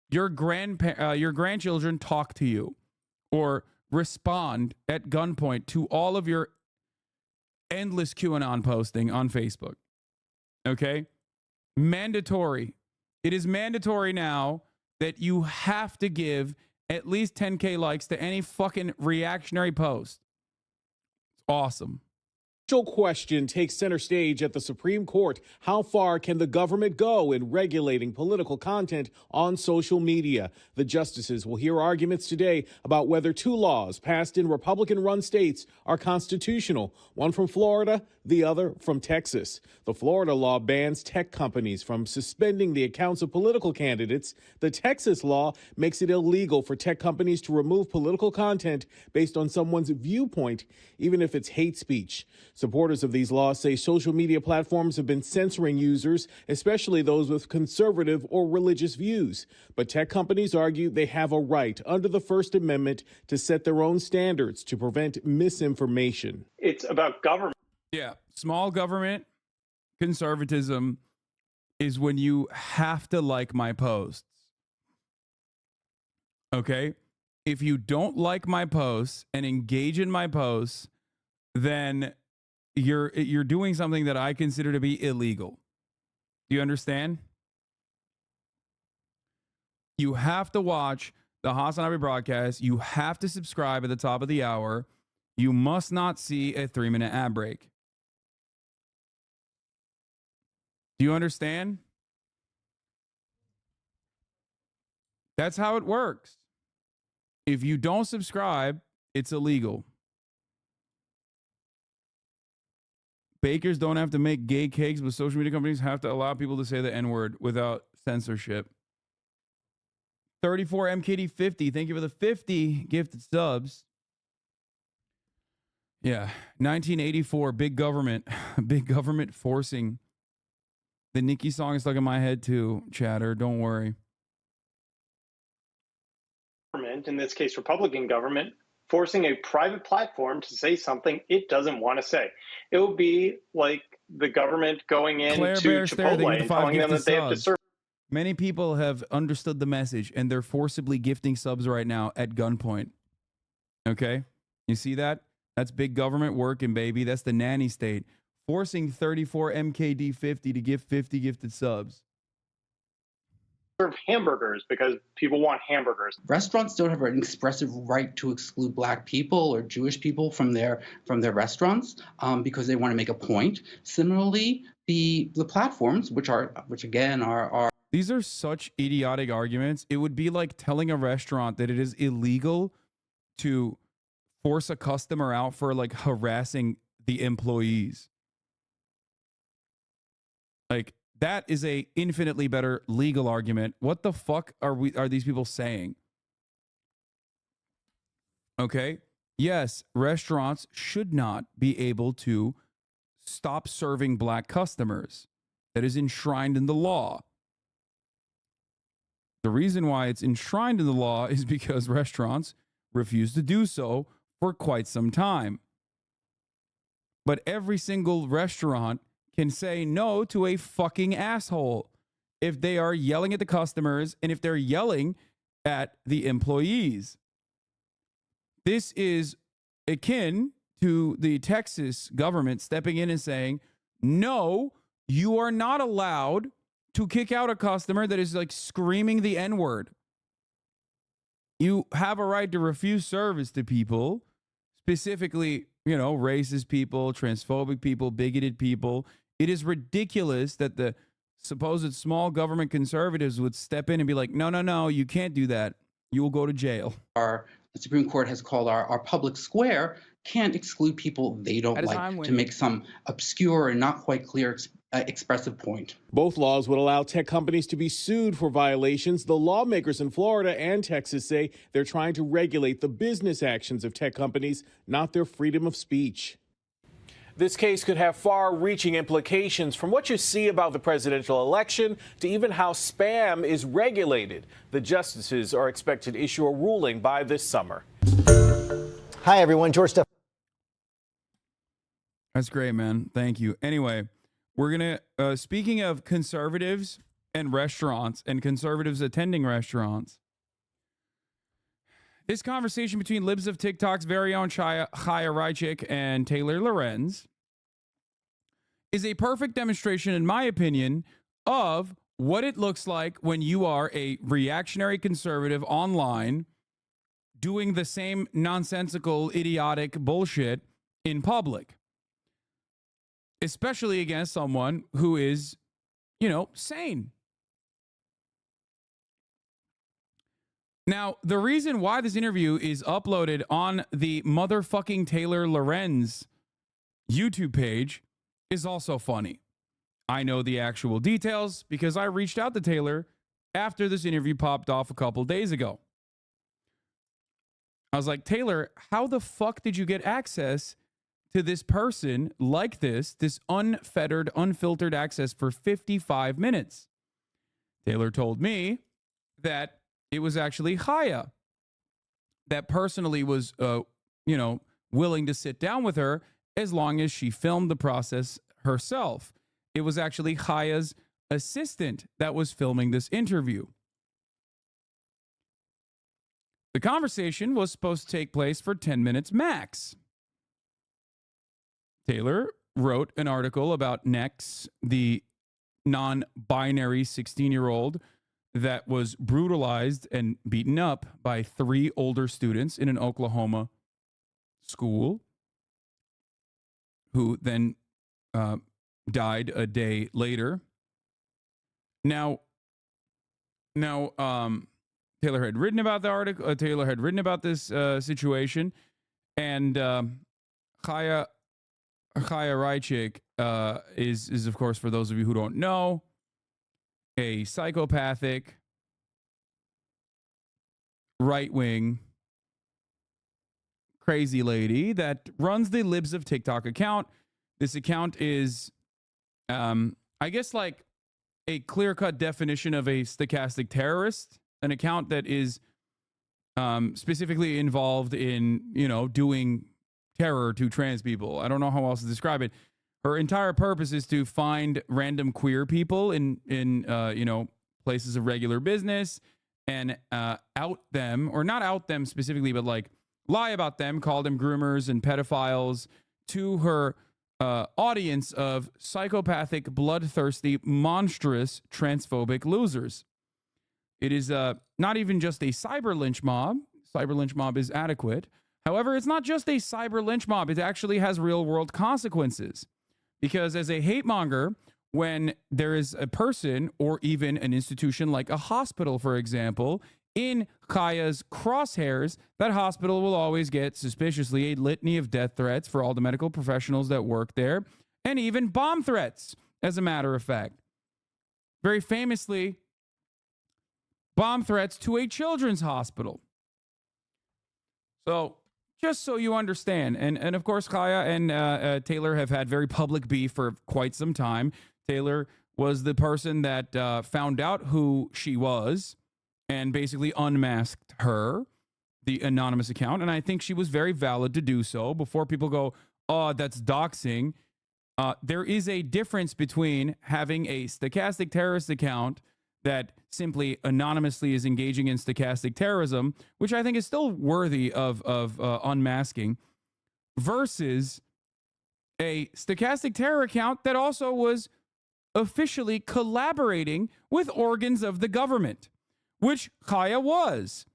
your grandchildren talk to you or respond at gunpoint to all of your endless QAnon posting on Facebook. Okay? Mandatory. It is mandatory now that you have to give at least 10K likes to any fucking reactionary post. It's awesome. Question takes center stage at the Supreme Court. How far can the government go in regulating political content on social media? The justices will hear arguments today about whether 2 laws passed in Republican-run states are constitutional, one from Florida, the other from Texas. The Florida law bans tech companies from suspending the accounts of political candidates. The Texas law makes it illegal for tech companies to remove political content based on someone's viewpoint, even if it's hate speech. Supporters of these laws say social media platforms have been censoring users, especially those with conservative or religious views. But tech companies argue they have a right under the First Amendment to set their own standards to prevent misinformation. It's about government. Yeah, small government conservatism is when you have to like my posts. Okay? If you don't like my posts and engage in my posts, then you're doing something that I consider to be illegal. Do you understand? You have to watch the Hasanabi broadcast. You have to subscribe at the top of the hour. You must not see a 3-minute ad break. Do you understand? That's how it works. If you don't subscribe, it's illegal. Bakers don't have to make gay cakes, but social media companies have to allow people to say the N-word without censorship. 34 MKD50, thank you for the 50 gifted subs. Yeah, 1984, big government forcing. The Nicki song is stuck in my head too, chatter, don't worry. In this case, Republican government, forcing a private platform to say something it doesn't want to say. It would be like the government going into Chipotle and telling them that they have to serve. Many people have understood the message and they're forcibly gifting subs right now at gunpoint. Okay? You see that? That's big government working, baby. That's the nanny state. Forcing 34 MKD50 to give 50 gifted subs. Serve hamburgers because people want hamburgers. Restaurants don't have an expressive right to exclude Black people or Jewish people from their restaurants because they want to make a point. Similarly, the platforms, which again are These are such idiotic arguments. It would be like telling a restaurant that it is illegal to force a customer out for like harassing the employees. Like, that is a infinitely better legal argument. What the fuck are these people saying? Okay. Yes, restaurants should not be able to stop serving black customers. That is enshrined in the law. The reason why it's enshrined in the law is because restaurants refuse to do so for quite some time. But every single restaurant can say no to a fucking asshole if they are yelling at the customers and if they're yelling at the employees. This is akin to the Texas government stepping in and saying, no, you are not allowed to kick out a customer that is like screaming the N-word. You have a right to refuse service to people, specifically, you know, racist people, transphobic people, bigoted people. It is ridiculous that the supposed small government conservatives would step in and be like, no, no, no, you can't do that. You will go to jail. The Supreme Court has called our public square can't exclude people they don't like to make some obscure and not quite clear expressive point. Both laws would allow tech companies to be sued for violations. The lawmakers in Florida and Texas say they're trying to regulate the business actions of tech companies, not their freedom of speech. This case could have far-reaching implications, from what you see about the presidential election to even how spam is regulated. The justices are expected to issue a ruling by this summer. Hi, everyone. George Steph. That's great, man. Thank you. Anyway, we're going to, speaking of conservatives and restaurants and conservatives attending restaurants, this conversation between libs of TikTok's very own Chaya Raichik and Taylor Lorenz is a perfect demonstration, in my opinion, of what it looks like when you are a reactionary conservative online doing the same nonsensical, idiotic bullshit in public, especially against someone who is, you know, sane. Now, the reason why this interview is uploaded on the motherfucking Taylor Lorenz YouTube page is also funny. I know the actual details because I reached out to Taylor after this interview popped off a couple days ago. I was like, Taylor, how the fuck did you get access to this person like this unfettered, unfiltered access for 55 minutes? Taylor told me that it was actually Chaya that personally was, willing to sit down with her as long as she filmed the process herself. It was actually Chaya's assistant that was filming this interview. The conversation was supposed to take place for 10 minutes max. Taylor wrote an article about Nex, the non-binary 16-year-old that was brutalized and beaten up by 3 older students in an Oklahoma school, who then died a day later. Now, Taylor had written about the article. Taylor had written about this situation, and Chaya Raichik is, of course, for those of you who don't know, a psychopathic, right-wing, crazy lady that runs the Libs of TikTok account. This account is, I guess, like a clear-cut definition of a stochastic terrorist, an account that is specifically involved in, doing terror to trans people. I don't know how else to describe it. Her entire purpose is to find random queer people in places of regular business and out them, or not out them specifically, but like lie about them, call them groomers and pedophiles to her audience of psychopathic, bloodthirsty, monstrous, transphobic losers. It is not even just a cyber lynch mob. Cyber lynch mob is adequate. However, it's not just a cyber lynch mob. It actually has real world consequences. Because as a hate monger, when there is a person or even an institution like a hospital, for example, in Kaya's crosshairs, that hospital will always get suspiciously a litany of death threats for all the medical professionals that work there, and even bomb threats, as a matter of fact. Very famously, bomb threats to a children's hospital. So, just so you understand, and of course, Kaya and Taylor have had very public beef for quite some time. Taylor was the person that found out who she was and basically unmasked her, the anonymous account. And I think she was very valid to do so. Before people go, oh, that's doxing. There is a difference between having a stochastic terrorist account that simply anonymously is engaging in stochastic terrorism, which I think is still worthy of unmasking, versus a stochastic terror account that also was officially collaborating with organs of the government, which Kaya was.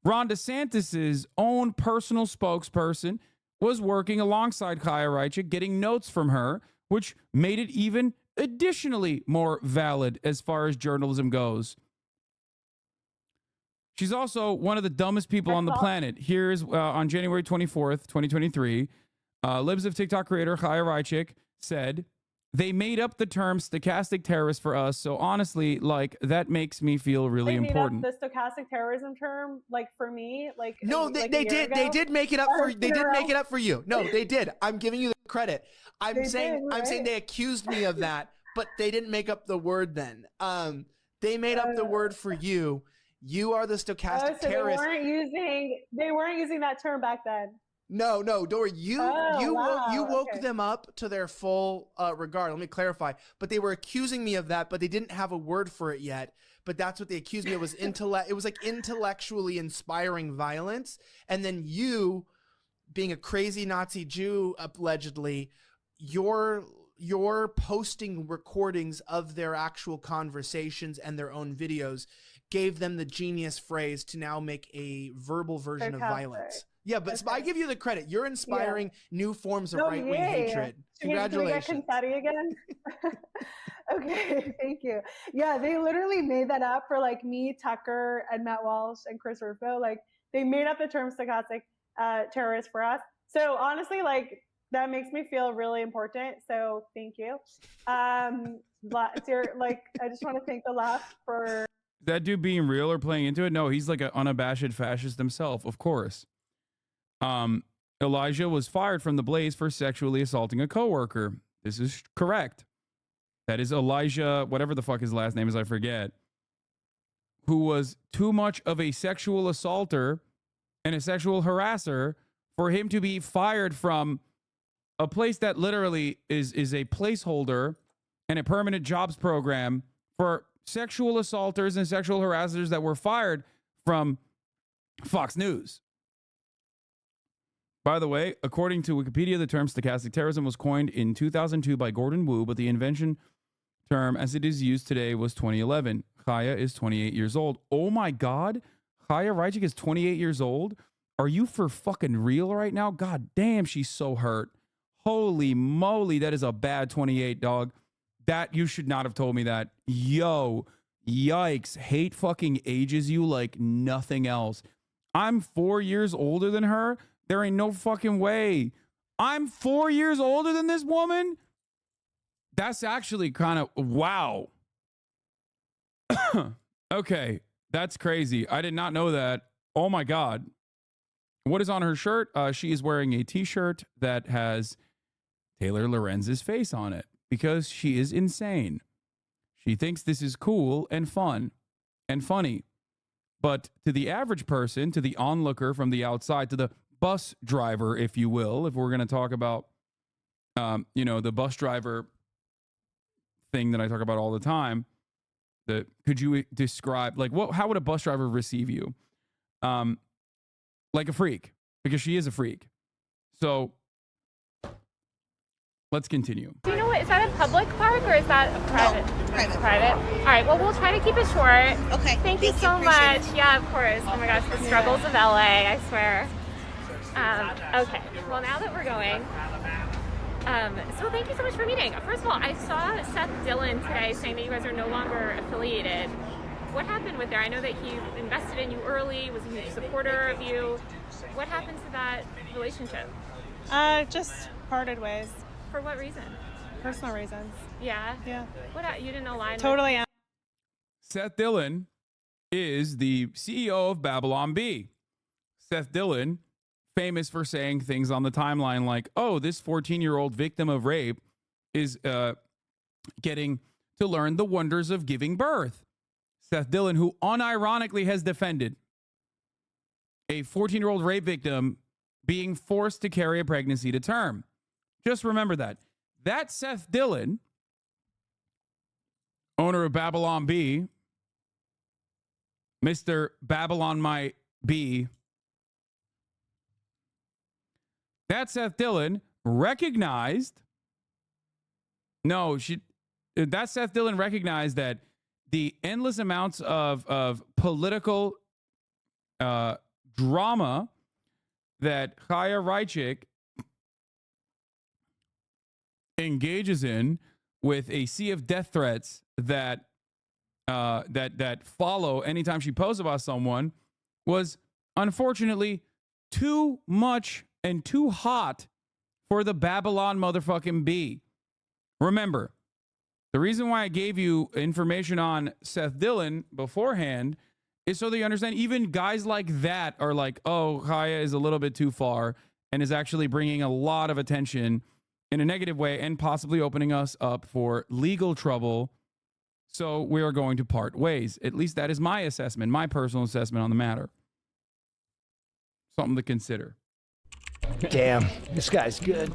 Ron DeSantis's own personal spokesperson was working alongside Kaya Reichik, getting notes from her, which made it even additionally more valid as far as journalism goes. She's also one of the dumbest people on the planet. Here's on January 24th, 2023, Libs of TikTok creator Kaya Reichik said, "They made up the term stochastic terrorist for us, so honestly, like, that makes me feel really important." They made up the stochastic terrorism term, like, for me, like, no, they did. They did make it up for. They did make it up for you. No, they did. I'm giving you the credit. I'm saying they accused me of that, but they didn't make up the word then. They made up the word for you. You are the stochastic terrorist. They weren't using that term back then. No, Dora, you woke them up to their full regard. Let me clarify. But they were accusing me of that, but they didn't have a word for it yet. But that's what they accused me of, was it was like intellectually inspiring violence. And then you, being a crazy Nazi Jew, allegedly, you're posting recordings of their actual conversations and their own videos gave them the genius phrase to now make a verbal version of violence. Yeah, but I give you the credit. You're inspiring new forms of right-wing hatred. Congratulations. Can we get confetti again? Okay, thank you. Yeah, they literally made that up for like me, Tucker, and Matt Walsh and Chris Rufo. Like, they made up the term stochastic terrorist for us. So honestly, like, that makes me feel really important. So thank you. I just want to thank the left for that dude being real or playing into it. No, he's like an unabashed fascist himself, of course. Elijah was fired from the Blaze for sexually assaulting a coworker. This is correct. That is Elijah, whatever the fuck his last name is, I forget, who was too much of a sexual assaulter and a sexual harasser for him to be fired from a place that literally is a placeholder and a permanent jobs program for sexual assaulters and sexual harassers that were fired from Fox News. By the way, according to Wikipedia, the term stochastic terrorism was coined in 2002 by Gordon Wu, but the invention term as it is used today was 2011. Kaya is 28 years old. Oh my God. Kaya Reichik is 28 years old. Are you for fucking real right now? God damn, she's so hurt. Holy moly, that is a bad 28, dog. That, you should not have told me that. Yo, yikes. Hate fucking ages you like nothing else. I'm 4 years older than her. There ain't no fucking way. I'm 4 years older than this woman? That's actually kind of, wow. Okay, that's crazy. I did not know that. Oh my God. What is on her shirt? She is wearing a t-shirt that has Taylor Lorenz's face on it because she is insane. She thinks this is cool and fun and funny. But to the average person, to the onlooker from the outside, to the bus driver, if you will, if we're going to talk about, the bus driver thing that I talk about all the time, could you describe, like, how would a bus driver receive you? Like a freak, because she is a freak. So let's continue. Do you know what, is that a public park or is that a private? No, private. Private? All right, well, we'll try to keep it short. Okay. Thank you so much. Yeah, of course. Oh my gosh, the struggles of LA, I swear. Okay, well, now that we're going, So thank you so much for meeting. First of all, I saw Seth Dillon today saying that you guys are no longer affiliated. What happened with there? I know that he invested in you early, was a huge supporter of you. What happened to that relationship? Just parted ways. For what reason? Personal reasons. Yeah? Yeah. What, you didn't align Totally. with? Seth Dillon is the CEO of Babylon Bee. Seth Dillon, famous for saying things on the timeline like, oh, this 14-year-old victim of rape is getting to learn the wonders of giving birth. Seth Dillon, who unironically has defended a 14-year-old rape victim being forced to carry a pregnancy to term. Just remember that. That Seth Dillon, owner of Babylon Bee, Mr. Babylon My Bee, that Seth Dillon recognized, that Seth Dillon recognized that the endless amounts of political drama that Chaya Reichik engages in with a sea of death threats that follow anytime she posts about someone was unfortunately too much and too hot for the Babylon motherfucking Bee. Remember, the reason why I gave you information on Seth Dillon beforehand is so that you understand even guys like that are like, oh, Chaya is a little bit too far and is actually bringing a lot of attention in a negative way and possibly opening us up for legal trouble. So we are going to part ways. At least that is my assessment, my personal assessment on the matter. Something to consider. Damn, this guy's good.